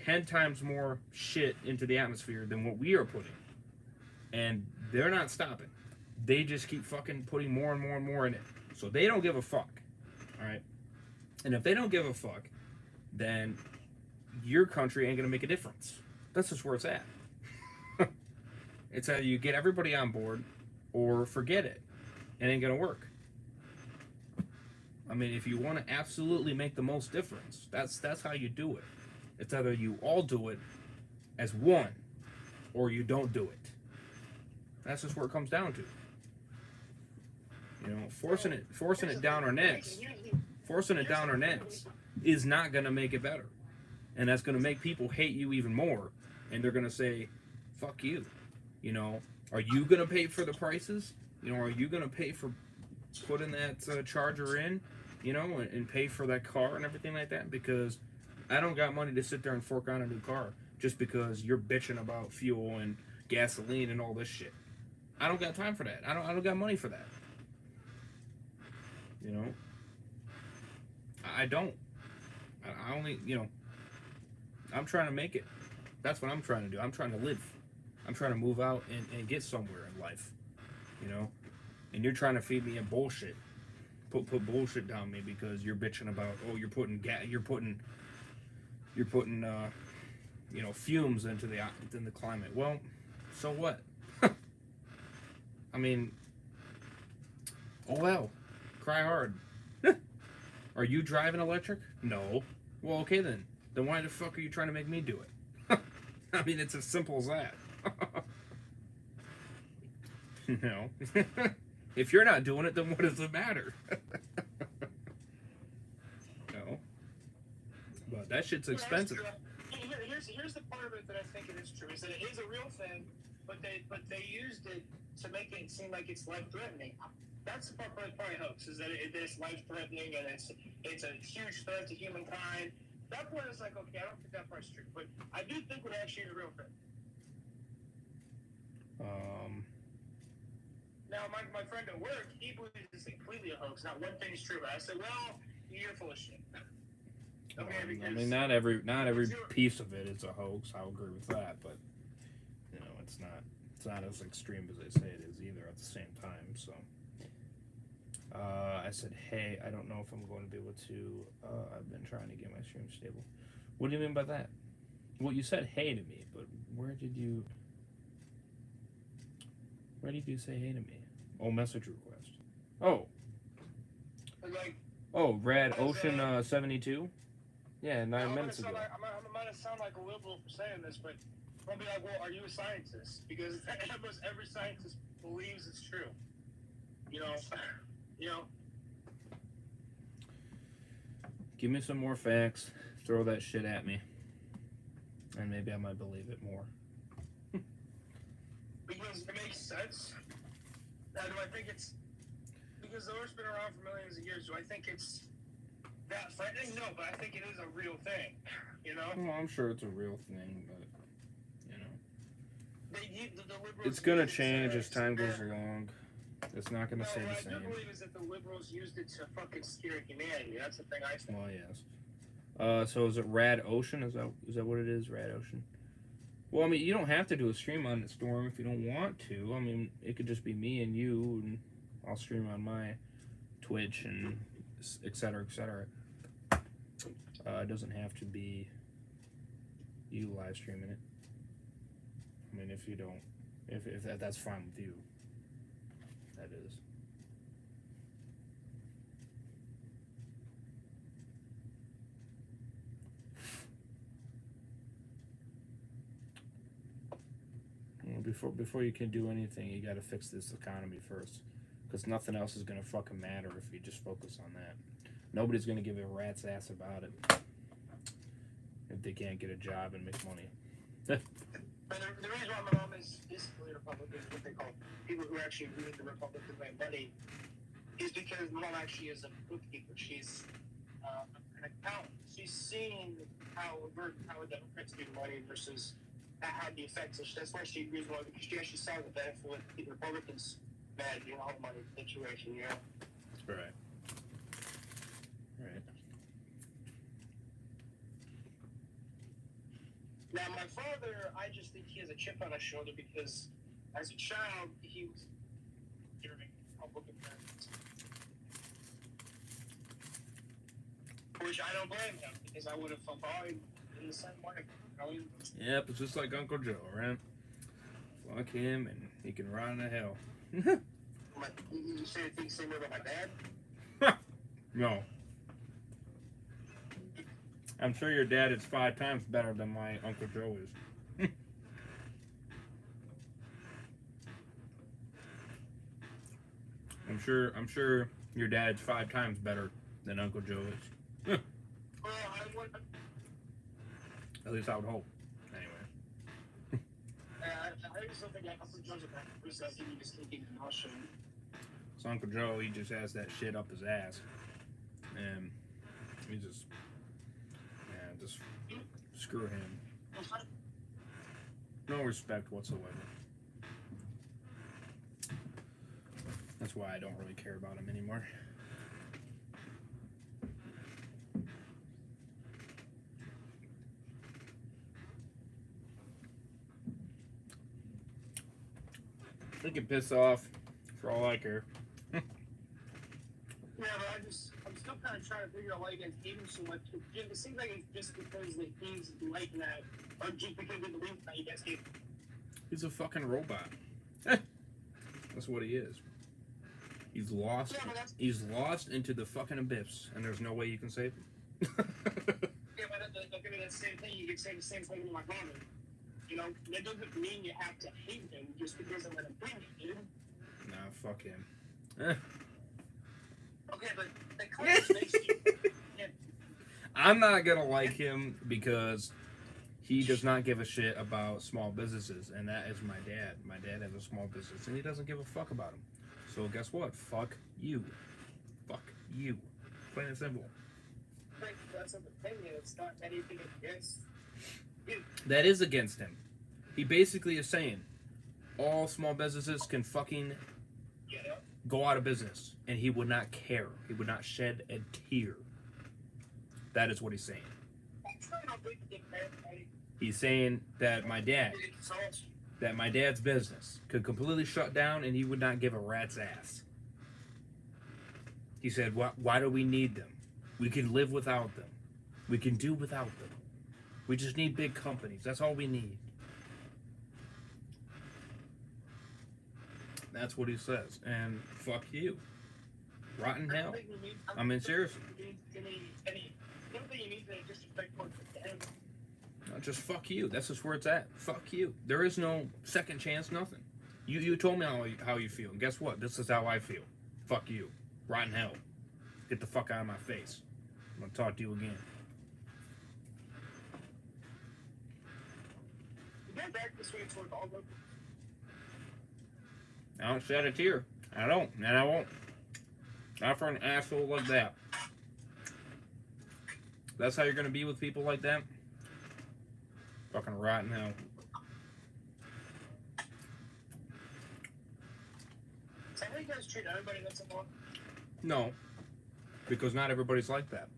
10 times more shit into the atmosphere than what we are putting. And they're not stopping. They just keep fucking putting more and more and more in it. So they don't give a fuck. Alright? And if they don't give a fuck, then your country ain't gonna make a difference. That's just where it's at. It's either you get everybody on board or forget it. It ain't gonna work. I mean, if you want to absolutely make the most difference, that's how you do it. It's either you all do it as one or you don't do it. That's just where it comes down to. You know, forcing it down our necks is not going to make it better. And that's going to make people hate you even more. And they're going to say, fuck you. You know, are you going to pay for the prices? You know, are you going to pay for putting that charger in, you know, and pay for that car and everything like that? Because I don't got money to sit there and fork on a new car just because you're bitching about fuel and gasoline and all this shit. I don't got time for that. I don't got money for that. You know, I don't. I only, you know, I'm trying to make it. That's what I'm trying to do. I'm trying to live. I'm trying to move out and get somewhere in life. You know, and you're trying to feed me a bullshit. Put bullshit down me because you're bitching about, oh, you're putting you know, fumes into the climate. Well, so what? I mean, oh well, cry hard. Are you driving electric? No. Well, okay then. Then why the fuck are you trying to make me do it? I mean, it's as simple as that. You know? If you're not doing it, then what does it matter? No. But that shit's expensive. Here's the part of it that I think it is true, is that it is a real thing, but they used it to make it seem like it's life-threatening. That's the part probably hoax, is that it's life-threatening and it's a huge threat to humankind. That part is like, okay, I don't think that part's true, but I do think it actually is a real thing. Now, my friend at work, he believes it's completely a hoax. Not one thing's true. I said, well, you're full of shit. Okay, I mean, not every piece of it is a hoax. I'll agree with that, but you know, it's not as extreme as they say it is either. At the same time, so I said, hey, I don't know if I'm going to be able to. I've been trying to get my stream stable. What do you mean by that? Well, you said hey to me, but where did you say hey to me? Oh, message request. Oh. Like, Oh, Rad as, Ocean 72? Yeah, 9 minutes ago. I might sound like a liberal for saying this, but I'll be like, well, are you a scientist? Because almost every scientist believes it's true. You know. Give me some more facts. Throw that shit at me. And maybe I might believe it more. Because it makes sense. Now, do I think it's because the Earth's been around for millions of years? Do I think it's that frightening? No, but I think it is a real thing. You know. Well, I'm sure it's a real thing, but The liberals it's gonna use it change to as time goes scare- along. It's not gonna No, stay the what I same. do believe is that the liberals used it to fucking scare humanity. That's the thing I think. Well, yes. So is it Rad Ocean? Is that what it is? Rad Ocean. Well, I mean, you don't have to do a stream on it, Storm, if you don't want to. I mean, it could just be me and you, and I'll stream on my Twitch and et cetera, et cetera. It doesn't have to be you live streaming it. I mean, if you don't, if that's fine with you, that is. Before you can do anything, you got to fix this economy first, because nothing else is gonna fucking matter if you just focus on that. Nobody's gonna give a rat's ass about it if they can't get a job and make money. But the reason why my mom is basically Republican, what they call people who actually read the Republicans make money, is because my mom actually is a bookkeeper. She's an accountant. She's seen how a Democrats do money versus how the effects. That's why she agrees with it, because she actually saw the benefit with the Republicans managing all the money situation. You know. Right. Now, my father, I just think he has a chip on his shoulder because, as a child, he was during Republican parents. Which I don't blame him, because I would have felt in the same way. Yep, it's just like Uncle Joe, right? Fuck him, and he can run to hell. You say the same way about my dad? No. I'm sure your dad is 5 times better than my Uncle Joe is. I'm sure your dad's 5 times better than Uncle Joe is. Well, At least I would hope. Anyway. I just don't think Uncle Joe's a bad person. I think he just thinking emotion. So Uncle Joe, he just has that shit up his ass. And he just screw him. No respect whatsoever. That's why I don't really care about him anymore. He can piss off for all I care. Yeah, but I'm still kind of trying to figure out why you guys hate him so much. It seems like it's just because that he's like that, or just because of the belief that you guys hate him. He's a fucking robot. That's what he is. He's lost. Yeah, He's lost into the fucking abyss, and there's no way you can save him. Yeah, but okay, that's the same thing. You could say the same thing to my father. You know, that doesn't mean you have to hate him just because of an opinion, dude. Nah, fuck him. Okay, but the class makes you. Yeah. I'm not gonna like him because he does not give a shit about small businesses, and that is my dad. My dad has a small business, and he doesn't give a fuck about them. So guess what? Fuck you. Fuck you. Plain and simple. That's an opinion. It's not anything against you. That is against him. He basically is saying all small businesses can fucking Yeah. go out of business, and he would not care. He would not shed a tear. That is what he's saying. That's not how big the man, right? He's saying that my dad's business could completely shut down, and he would not give a rat's ass. He said, why do we need them? We can live without them. We can do without them. We just need big companies. That's all we need. That's what he says. And fuck you. Rotten hell. I mean, seriously. Just fuck you. That's just where it's at. Fuck you. There is no second chance, nothing. You told me how you feel. And guess what? This is how I feel. Fuck you. Rotten hell. Get the fuck out of my face. I'm gonna talk to you again. I don't shed a tear. I don't, and I won't. Not for an asshole like that. That's how you're gonna be with people like that? Fucking rotten hell. Is that how you guys treat everybody that's involved? No. Because not everybody's like that.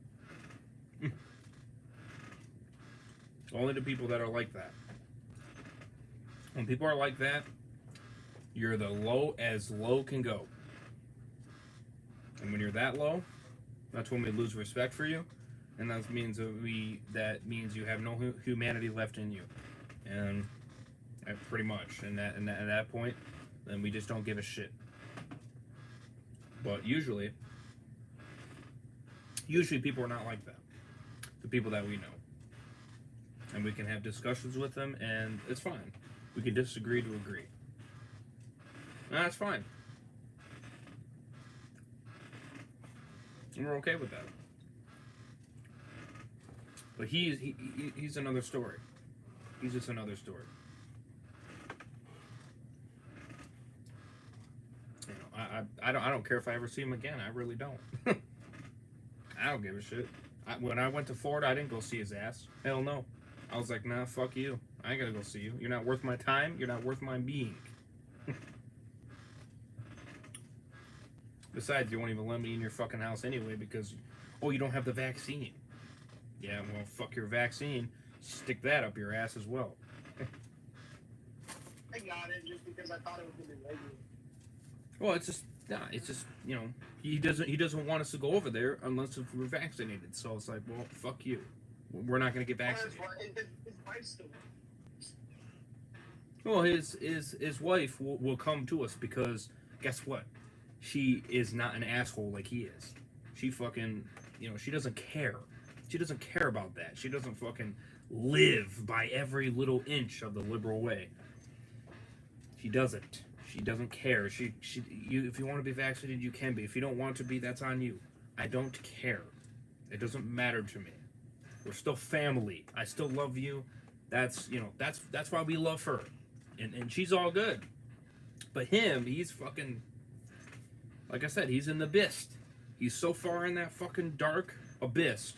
Only the people that are like that. When people are like that, you're the low can go. And when you're that low, that's when we lose respect for you, and that means that you have no humanity left in you, and pretty much. And at that point, then we just don't give a shit. But usually people are not like that. The people that we know, and we can have discussions with them, and it's fine. We can disagree to agree. And that's fine. And we're okay with that. But he's another story. He's just another story. You know, I don't care if I ever see him again. I really don't. I don't give a shit. When I went to Florida, I didn't go see his ass. Hell no. I was like, nah, fuck you. I ain't gonna go see you. You're not worth my time. You're not worth my being. Besides, you won't even let me in your fucking house anyway because, you don't have the vaccine. Yeah, well, fuck your vaccine. Stick that up your ass as well. I got it just because I thought it was gonna be regular. Well, it's just, he doesn't want us to go over there unless if we're vaccinated. So it's like, well, fuck you. We're not gonna get vaccinated. His wife still. Well, his wife will come to us because guess what? She is not an asshole like he is. She fucking, she doesn't care. She doesn't care about that. She doesn't fucking live by every little inch of the liberal way. She doesn't. She doesn't care. If you want to be vaccinated, you can be. If you don't want to be, that's on you. I don't care. It doesn't matter to me. We're still family. I still love you. That's why we love her. And she's all good. But him, he's fucking, like I said, he's in the abyss. He's so far in that fucking dark abyss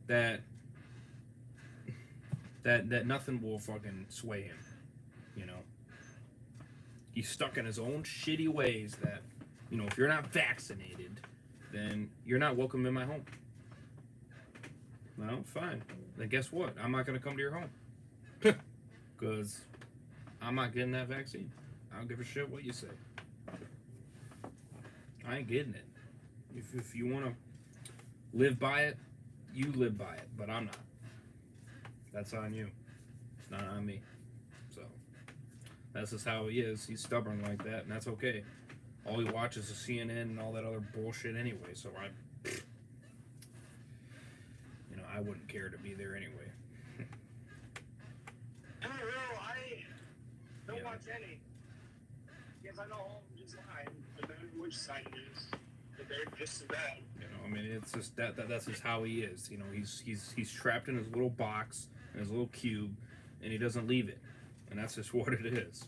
that nothing will fucking sway him. He's stuck in his own shitty ways that, if you're not vaccinated, then you're not welcome in my home. Well, fine. Then guess what? I'm not going to come to your home. Because I'm not getting that vaccine. I don't give a shit what you say. I ain't getting it. If you want to live by it, you live by it. But I'm not. That's on you. It's not on me. So, that's just how he is. He's stubborn like that, and that's okay. All he watches is CNN and all that other bullshit anyway, so I wouldn't care to be there anyway. I don't watch any. Because I know all of them just lie. But then which side it is. But they're just as bad. It's just that's just how he is. He's trapped in his little box, in his little cube, and he doesn't leave it. And that's just what it is.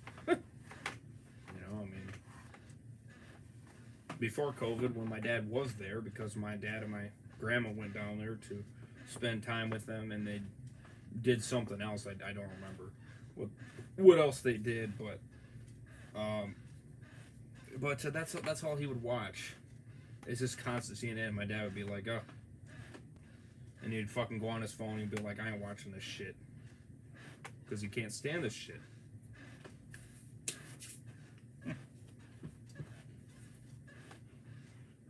Before COVID, when my dad was there, because my dad and my grandma went down there to spend time with them, and they did something else. I don't remember what else they did, but that's all he would watch. It's just constant CNN. My dad would be like, oh, and he'd fucking go on his phone and he'd be like, I ain't watching this shit, because he can't stand this shit.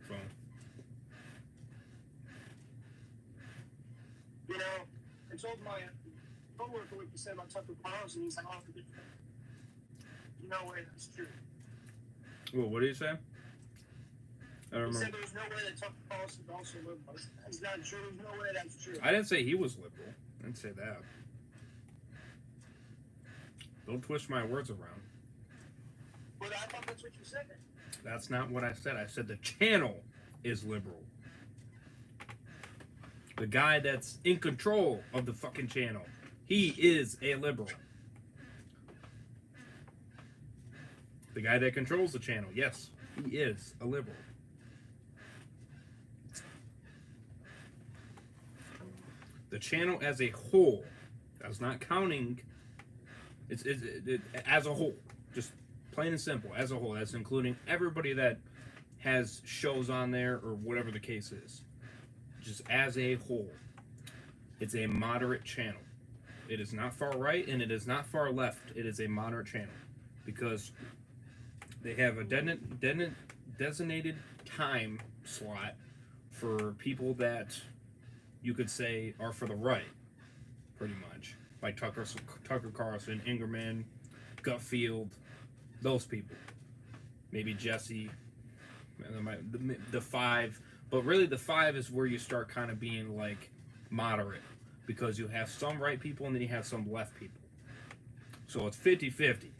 So, I told my coworker what you said about Tucker Carlson. He's like, oh, no way that's true. Well, what did you say? I don't He remember. said there's no way that Tucker Carlson is also liberal. That's not true. There's no way that's true. I didn't say he was liberal. I didn't say that. Don't twist my words around. But I thought that's what you said. That's not what I said. I said the channel is liberal. The guy that's in control of the fucking channel, he is a liberal. The guy that controls the channel, yes, he is a liberal. The channel as a whole, that's not counting, it's as a whole, just plain and simple, as a whole, that's including everybody that has shows on there or whatever the case is. Just as a whole, it's a moderate channel. It is not far right and it is not far left. It is a moderate channel because they have a designated time slot for people that you could say are for the right, pretty much. Like Tucker Carlson, Ingerman, Gutfield, those people. Maybe Jesse, the five. But really the five is where you start kind of being like moderate because you have some right people and then you have some left people. So it's 50-50.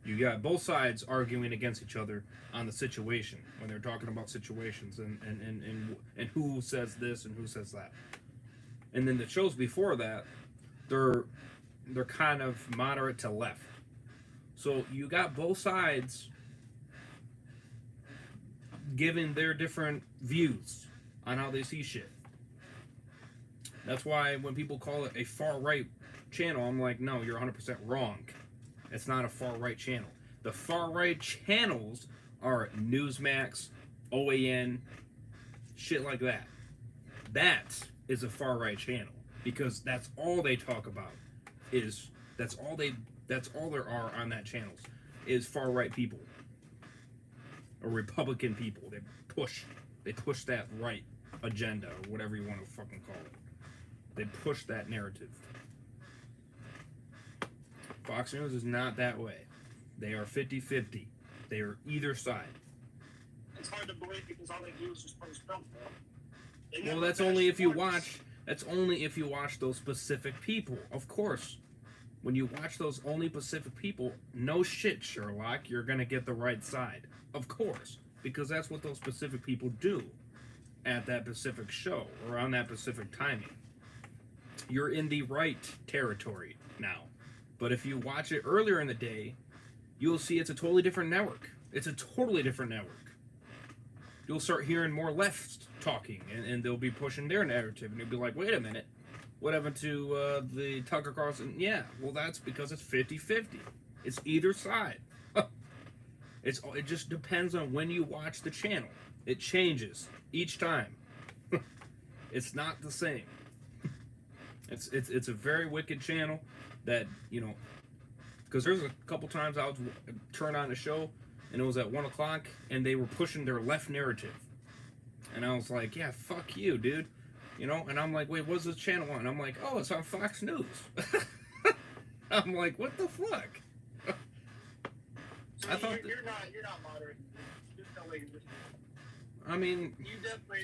You got both sides arguing against each other on the situation when they're talking about situations and who says this and who says that. And then the shows before that, they're kind of moderate to left. So you got both sides giving their different views on how they see shit. That's why when people call it a far right channel, I'm like, no, you're 100% wrong. It's not a far right channel. The far right channels are Newsmax, OAN, shit like that. That is a far right channel because that's all they talk about. That's all there are on that channels is far right people or Republican people. They push that right agenda or whatever you want to fucking call it. They push that narrative. Fox News is not that way. They are 50-50. They are either side. It's hard to believe because all they do is just post Trump. Well, that's only if you watch. That's only if you watch those specific people. Of course, when you watch those only specific people, no shit, Sherlock, you're gonna get the right side. Of course, because that's what those specific people do at that specific show or on that specific timing. You're in the right territory now. But if you watch it earlier in the day, you'll see it's a totally different network. It's a totally different network. You'll start hearing more left talking, and they'll be pushing their narrative, and you'll be like, wait a minute, what happened to the Tucker Carlson? Yeah, well, that's because it's 50-50. It's either side. It just depends on when you watch the channel. It changes each time. It's not the same. It's a very wicked channel that, you know, because there's a couple times I would turn on a show and it was at 1 o'clock and they were pushing their left narrative. And I was like, yeah, fuck you, dude. You know, and I'm like, wait, what's this channel on? I'm like, oh, it's on Fox News. I'm like, what the fuck? So I thought you're not moderate. There's no way you're just. I mean,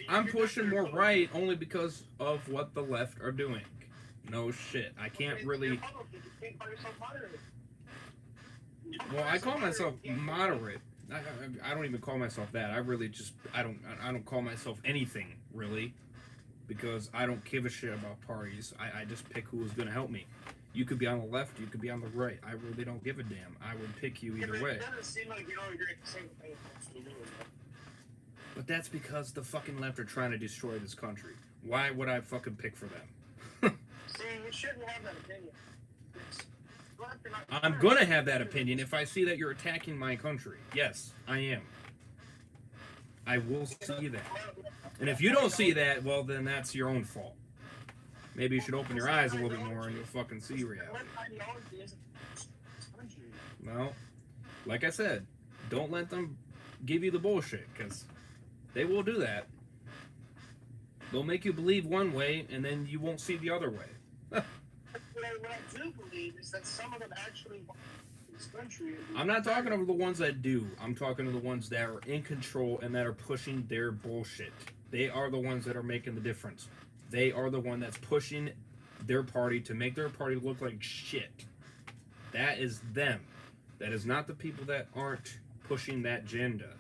I'm pushing more right only because of what the left are doing. No shit. I can't really. Well, I call myself moderate. I don't even call myself that. I really just I don't call myself anything really, because I don't give a shit about parties. I just pick who's gonna help me. You could be on the left, you could be on the right. I really don't give a damn. I would pick you either way. It doesn't seem like you don't agree with the same thing. But that's because the fucking left are trying to destroy this country. Why would I fucking pick for them? See, you shouldn't have that opinion. I'm gonna have that opinion if I see that you're attacking my country. Yes, I am. I will see that. And if you don't see that, well, then that's your own fault. Maybe you should open your eyes a little bit more and you'll fucking see reality. Well, like I said, don't let them give you the bullshit, because they will do that. They'll make you believe one way and then you won't see the other way. what I do believe is that some of them actually want this country. I'm not talking about the ones that do. I'm talking to the ones that are in control and that are pushing their bullshit. They are the ones that are making the difference. They are the one that's pushing their party to make their party look like shit. That is them. That is not the people that aren't pushing that agenda.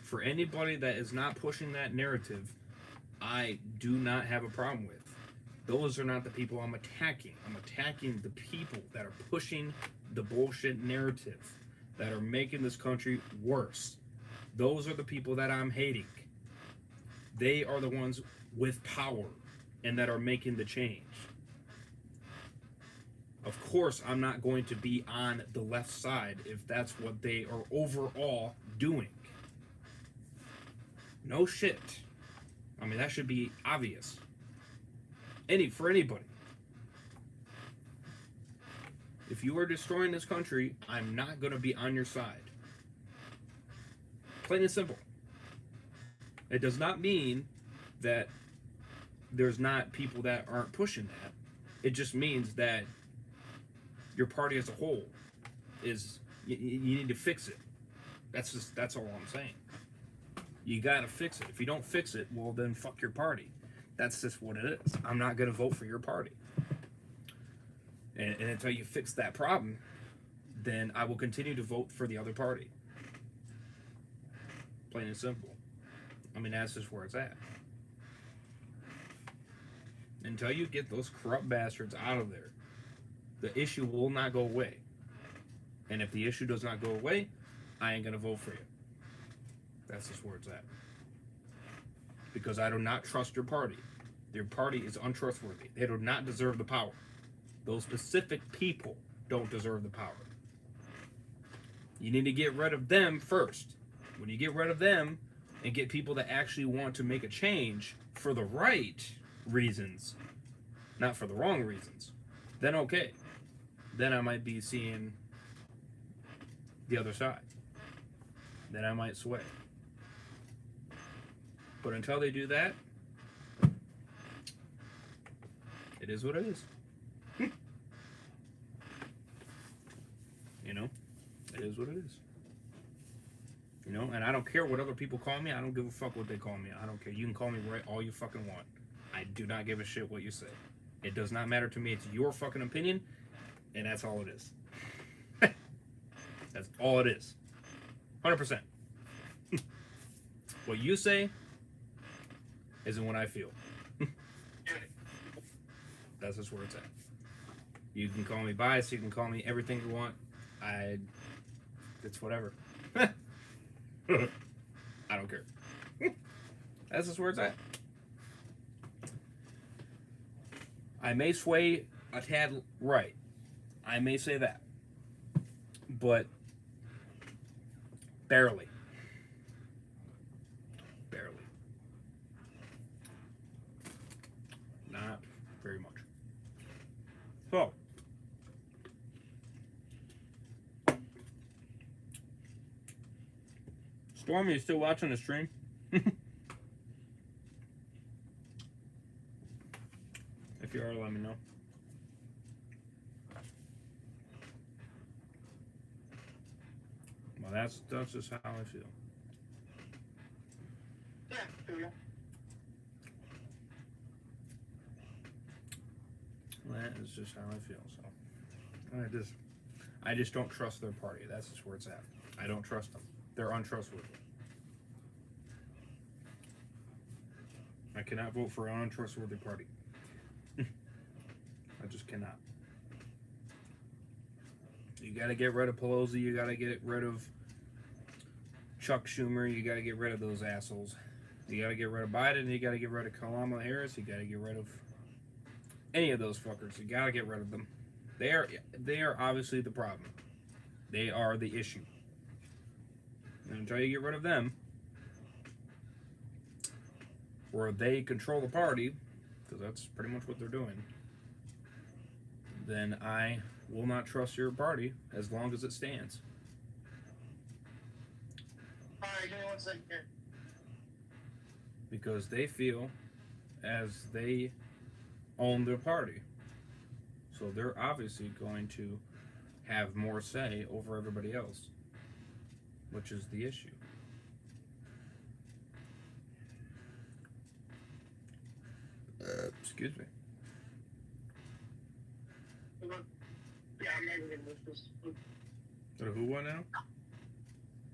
For anybody that is not pushing that narrative, I do not have a problem with. Those are not the people I'm attacking. I'm attacking the people that are pushing the bullshit narrative, that are making this country worse. Those are the people that I'm hating. They are the ones with power and that are making the change. Of course, I'm not going to be on the left side if that's what they are overall doing. No shit. I mean, that should be obvious. For anybody. If you are destroying this country, I'm not going to be on your side. Plain and simple. It does not mean that there's not people that aren't pushing that. It just means that your party as a whole is, you need to fix it. That's all I'm saying. You gotta fix it. If you don't fix it, well then fuck your party. That's just what it is. I'm not gonna vote for your party. And until you fix that problem, then I will continue to vote for the other party. Plain and simple. I mean, that's just where it's at. Until you get those corrupt bastards out of there, the issue will not go away. And if the issue does not go away, I ain't gonna vote for you. That's just where it's at. Because I do not trust your party. Your party is untrustworthy. They do not deserve the power. Those specific people don't deserve the power. You need to get rid of them first. When you get rid of them and get people that actually want to make a change for the right reasons, not for the wrong reasons, then okay. Then I might be seeing the other side. Then I might sway. But until they do that, it is what it is. You know? It is what it is. You know? And I don't care what other people call me. I don't give a fuck what they call me. I don't care. You can call me right all you fucking want. I do not give a shit what you say. It does not matter to me. It's your fucking opinion, and that's all it is. That's all it is. 100%. What you say isn't what I feel. That's just where it's at. You can call me biased. You can call me everything you want. It's whatever. I don't care. That's just where it's at. I may sway a tad right. I may say that. But barely. Barely. Not very much. So, Stormy, you still watching the stream? If you are, let me know. Well, that's just how I feel. Yeah, there we go. That is just how I feel. So, I just don't trust their party. That's just where it's at. I don't trust them. They're untrustworthy. I cannot vote for an untrustworthy party. I just cannot. You got to get rid of Pelosi. You got to get rid of Chuck Schumer. You got to get rid of those assholes. You got to get rid of Biden. You got to get rid of Kamala Harris. You got to get rid of any of those fuckers. You got to get rid of them. They are obviously the problem. They are the issue. And until you get rid of them, or they control the party, because that's pretty much what they're doing, then I will not trust your party as long as it stands. Alright, give me 1 second here. Because they feel as they own their party. So they're obviously going to have more say over everybody else, which is the issue. Excuse me. Yeah, I'm not even with this. So who won now?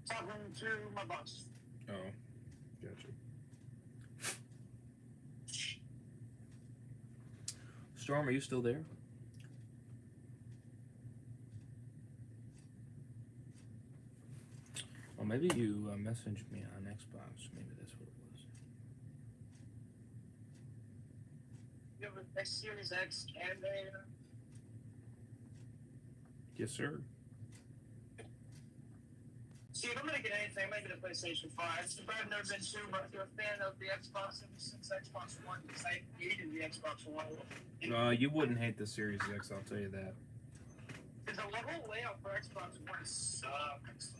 Talking to my boss. Oh, gotcha. Storm, are you still there? Well, maybe you messaged me on Xbox. Maybe that's what it was. You have a Series X and a. Yes, sir. See, if I'm gonna get anything, maybe the PlayStation 5. So I've never been too much of a fan of the Xbox ever since Xbox One, because I hated the Xbox One. You wouldn't hate the Series X, I'll tell you that. Because the whole layout for Xbox One sucks.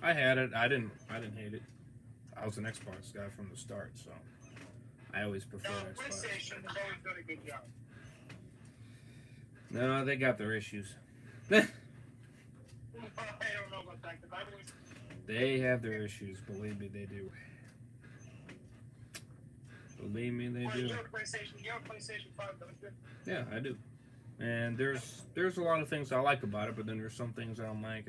I had it. I didn't hate it. I was an Xbox guy from the start, so I always preferred Xbox. PlayStation has always done a good job. No, they got their issues. I don't know about that, because I always. They have their issues. Believe me, they do. Believe me, they do. You have a PlayStation 5, don't you? Yeah, I do. And there's a lot of things I like about it, but then there's some things that I'm like,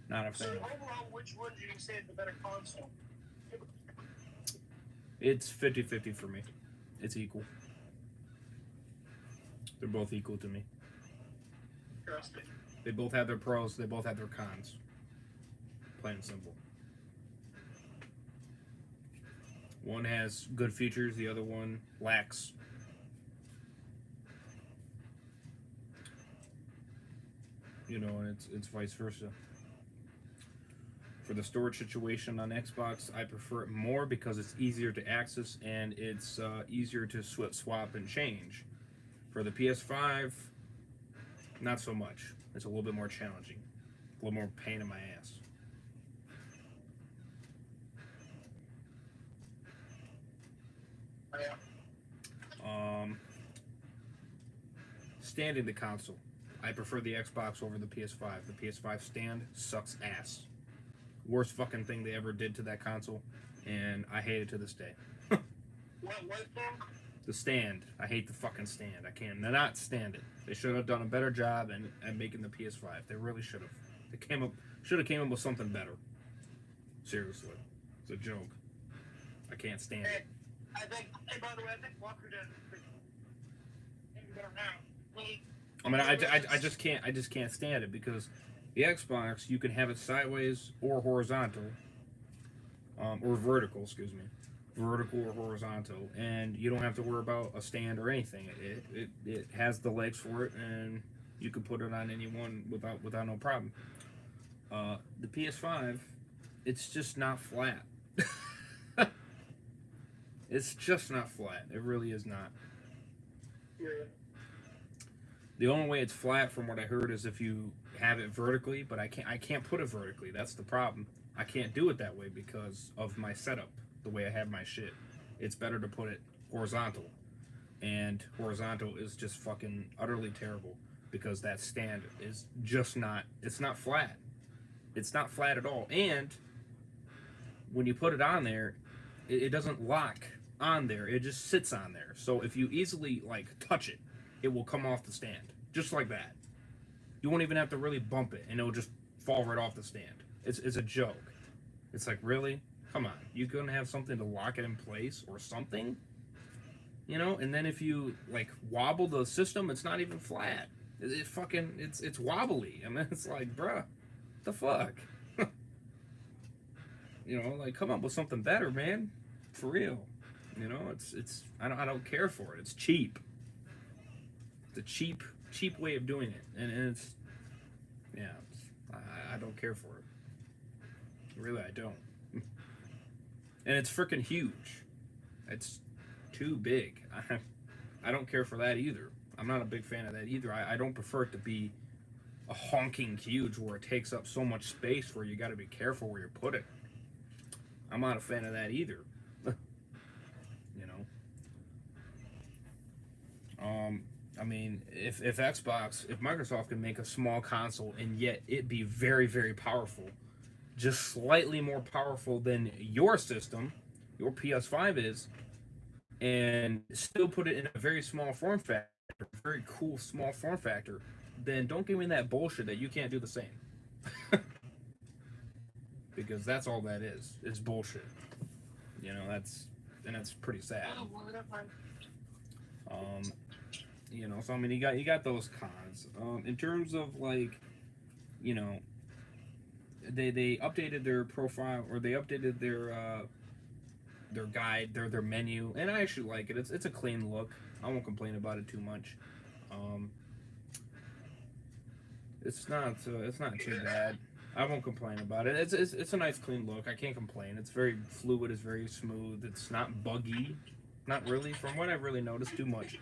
not a So fan of. overall, which one do you say is the better console? It's 50-50 for me. It's equal. They're both equal to me. Interesting. They both have their pros, they both have their cons. Plain and simple. One has good features, the other one lacks. You know, and it's vice versa. For the storage situation on Xbox, I prefer it more because it's easier to access and it's easier to swap and change. For the PS5, not so much. It's a little bit more challenging. A little more pain in my ass. Oh, yeah. Standing the console. I prefer the Xbox over the PS5. The PS5 stand sucks ass. Worst fucking thing they ever did to that console, and I hate it to this day. What thing? The stand. I hate the fucking stand. I can't not stand it. They should have done a better job at making the PS5. They really should have. They should have came up with something better. Seriously. It's a joke. I can't stand it. Hey, by the way, I think Walker did better now. I mean, I just can't stand it because the Xbox, you can have it sideways or horizontal, or vertical, excuse me, vertical or horizontal, and you don't have to worry about a stand or anything. It has the legs for it, and you can put it on anyone without no problem. The PS5, it's just not flat. It's just not flat. It really is not. Yeah. The only way it's flat, from what I heard, is if you have it vertically. But I can't put it vertically. That's the problem. I can't do it that way because of my setup, the way I have my shit. It's better to put it horizontal, and horizontal is just fucking utterly terrible because that stand is just not. It's not flat. It's not flat at all. And when you put it on there, it doesn't lock on there. It just sits on there. So if you easily touch it, it will come off the stand just like that. You won't even have to really bump it, and it'll just fall right off the stand. It's a joke. It's like, really? Come on, you gonna have something to lock it in place or something? You know? And then if you wobble the system, it's not even flat. It's wobbly. I mean, it's like, bruh, the fuck. You know, come up with something better, man. For real. You know, it's I don't care for it. It's cheap. It's a cheap way of doing it, and it's I don't care for it. Really, I don't. And it's freaking huge. It's too big. I don't care for that either. I'm not a big fan of that either. I don't prefer it to be a honking huge where it takes up so much space where you got to be careful where you put it. I'm not a fan of that either. You know. I mean, if Microsoft can make a small console and yet it be very, very powerful, just slightly more powerful than your system, your PS5 is, and still put it in a very small form factor, very cool small form factor, then don't give me that bullshit that you can't do the same. Because that's all that is. It's bullshit. You know, that's pretty sad. Um, so I mean, you got those cons. In terms of like, you know, they updated their profile or they updated their guide, their menu, and I actually like it. It's a clean look. I won't complain about it too much. Um, it's not too bad. I won't complain about it. It's a nice clean look. I can't complain. It's very fluid. It's very smooth. It's not buggy. Not really, from what I've really noticed, too much.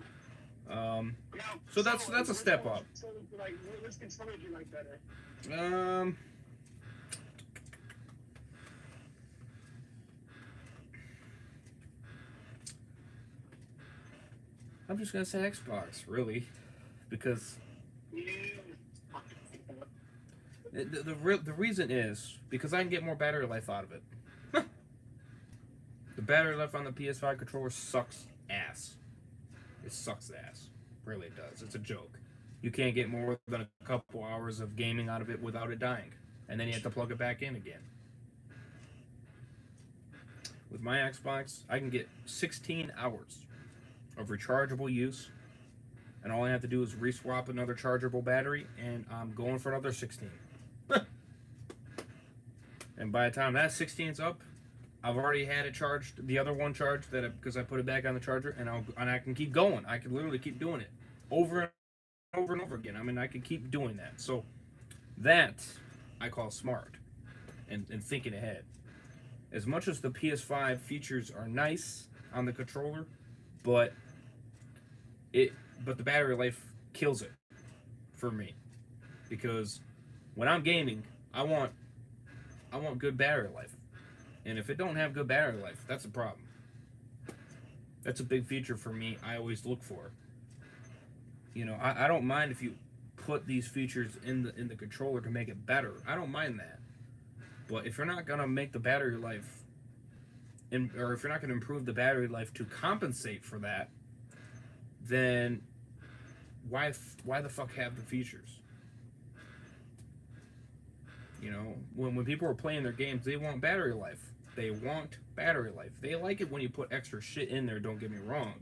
So that's a step up. Which controller do you like better? I'm just gonna say Xbox, really, because the reason is because I can get more battery life out of it. The battery life on the PS5 controller sucks ass. It sucks ass. Really, it does. It's a joke. You can't get more than a couple hours of gaming out of it without it dying, and then you have to plug it back in again. With my Xbox, I can get 16 hours of rechargeable use, and all I have to do is reswap another chargeable battery, and I'm going for another 16. And by the time that 16's up, I've already had it charged, the other one charged because I put it back on the charger, and I can keep going. I can literally keep doing it over and over and over again. I mean, I can keep doing that. So that I call smart and thinking ahead. As much as the PS5 features are nice on the controller, but the battery life kills it for me, because when I'm gaming, I want good battery life. And if it don't have good battery life, that's a problem. That's a big feature for me. I always look for. You know, I don't mind if you put these features in the controller to make it better. I don't mind that. But if you're not gonna make the battery life, or if you're not gonna improve the battery life to compensate for that, then why the fuck have the features? You know, when people are playing their games, they want battery life. They want battery life. They like it when you put extra shit in there, don't get me wrong.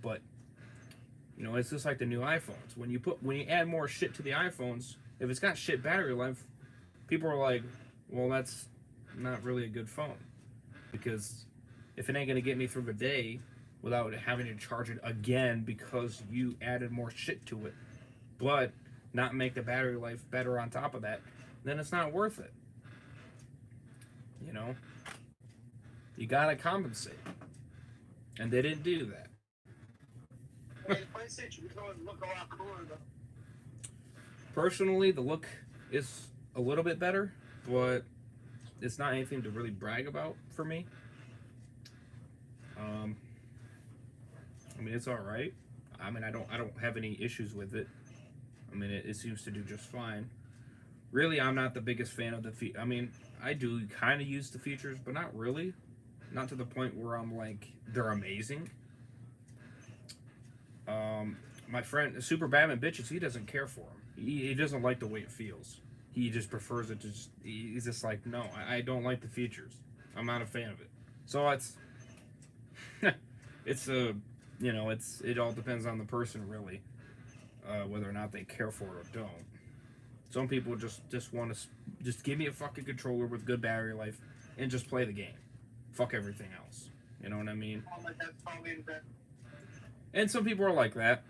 But, you know, it's just like the new iPhones. When you add more shit to the iPhones, if it's got shit battery life, people are like, well, that's not really a good phone. Because if it ain't gonna get me through the day without having to charge it again because you added more shit to it, but not make the battery life better on top of that, then it's not worth it. You know? You gotta compensate. And they didn't do that. Personally, the look is a little bit better, but it's not anything to really brag about for me. I mean, it's all right. I mean, I don't have any issues with it. I mean, it seems to do just fine. Really, I'm not the biggest fan of the I mean, I do kind of use the features, but not really. Not to the point where I'm like, they're amazing. My friend, Super Batman Bitches, he doesn't care for them. He doesn't like the way it feels. He just prefers it to he's just like, no, I don't like the features. I'm not a fan of it. So it's, it all depends on the person, really, whether or not they care for it or don't. Some people just want to just give me a fucking controller with good battery life and just play the game. Fuck everything else. You know what I mean? And some people are like that.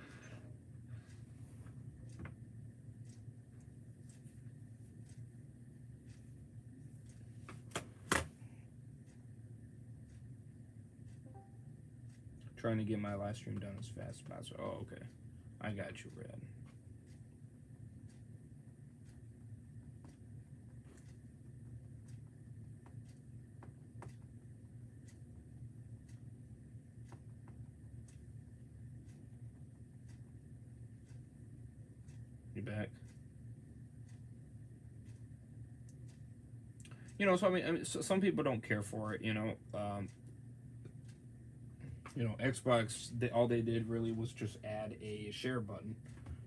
Trying to get my live stream done as fast as possible. Oh, okay. I got you, Red. You back? You know, so I mean so some people don't care for it. You know, Xbox. All they did really was just add a share button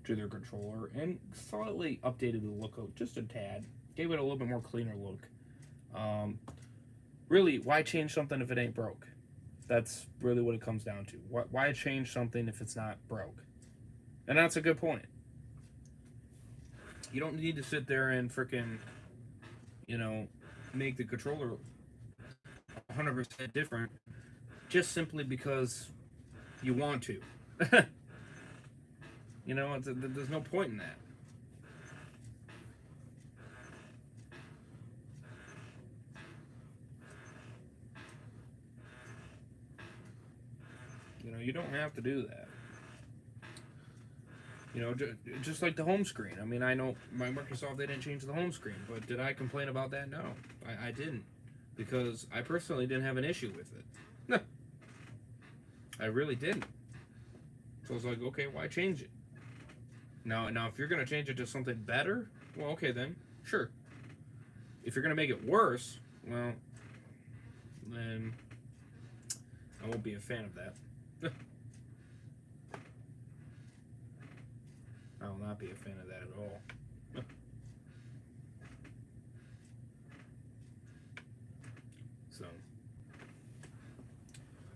to their controller and slightly updated the look just a tad. Gave it a little bit more cleaner look. Really, why change something if it ain't broke? That's really what it comes down to. Why change something if it's not broke? And that's a good point. You don't need to sit there and freaking, you know, make the controller 100% different just simply because you want to. You know, there's no point in that. You know, you don't have to do that. You know, just like the home screen. I mean, I know my Microsoft, they didn't change the home screen, but did I complain about that? No, I didn't. Because I personally didn't have an issue with it. I really didn't. So I was like, okay, why change it? Now, if you're going to change it to something better, well, okay then, sure. If you're going to make it worse, well, then I won't be a fan of that. I will not be a fan of that at all.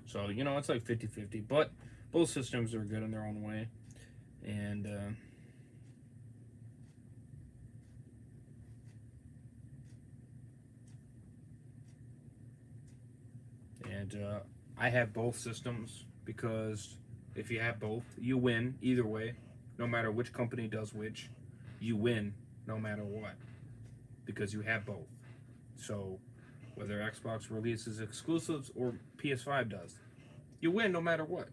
So you know, it's like 50-50, but both systems are good in their own way. And I have both systems because if you have both, you win either way. No matter which company does which, you win no matter what because you have both. So whether Xbox releases exclusives or PS5 does, you win no matter what.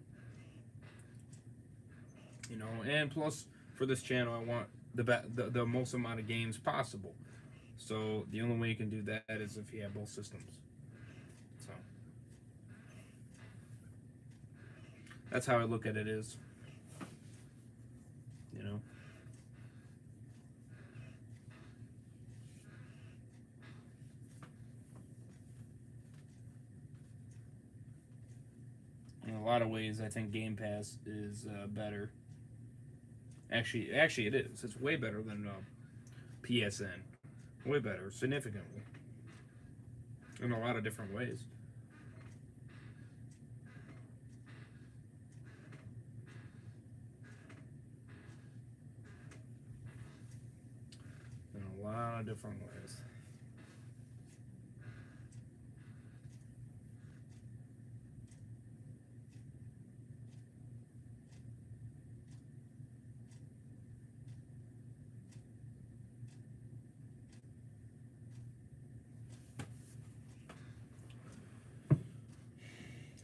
You know, and plus for this channel, I want the most amount of games possible. So the only way you can do that is if you have both systems. So that's how I look at it. Is, you know. In a lot of ways, I think Game Pass is better. Actually, it is. It's way better than PSN. Way better, significantly, in a lot of different ways. In a lot of different ways.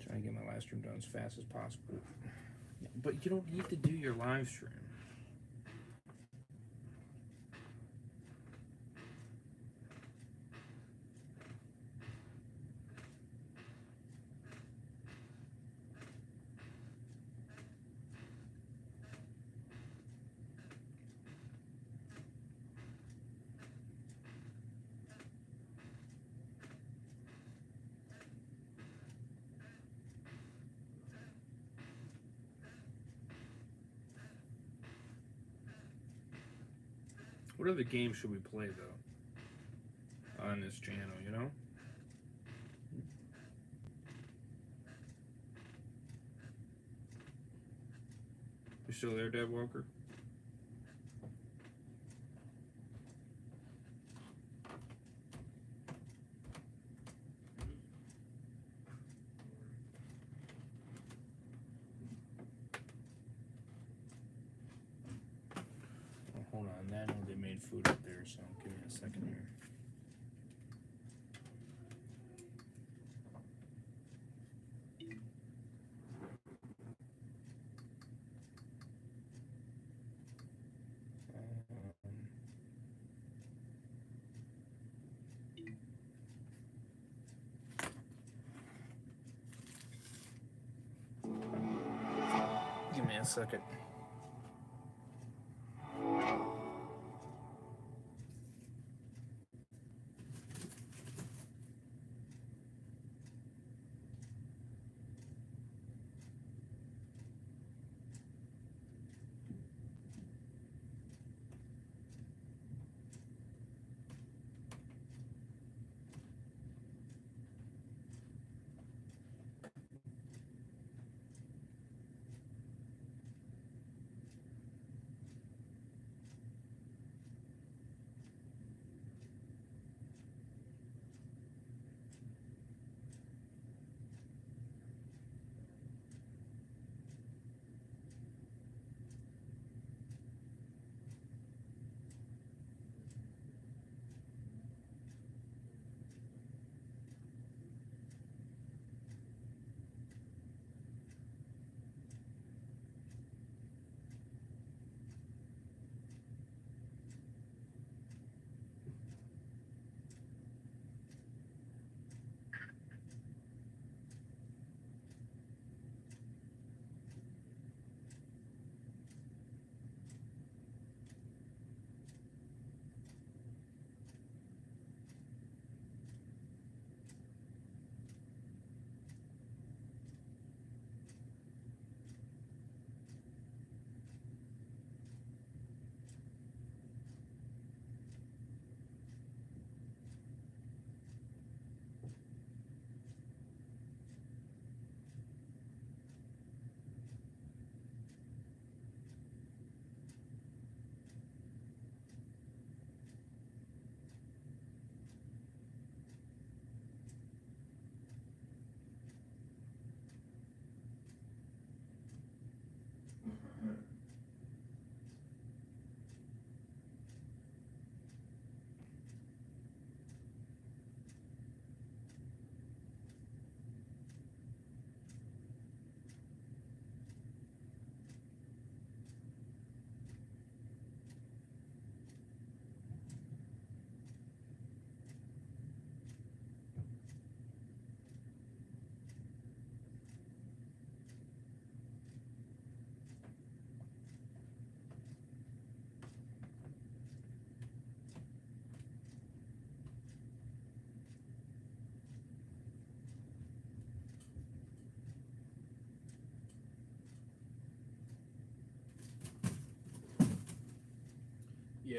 Trying to get my live stream done as fast as possible. But you don't need to do your live stream. What other games should we play though on this channel? You know. You still there, Dead Walker? Oh, hold on, I know they made food up there, so give me a second here. Give me a second.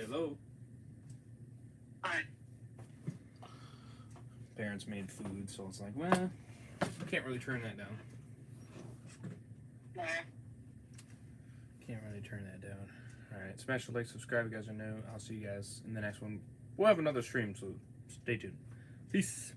Hello. Hi. Parents made food, so it's like, well, can't really turn that down. Nah. Can't really turn that down. Alright, smash the like, subscribe if you guys are new. I'll see you guys in the next one. We'll have another stream, so stay tuned. Peace.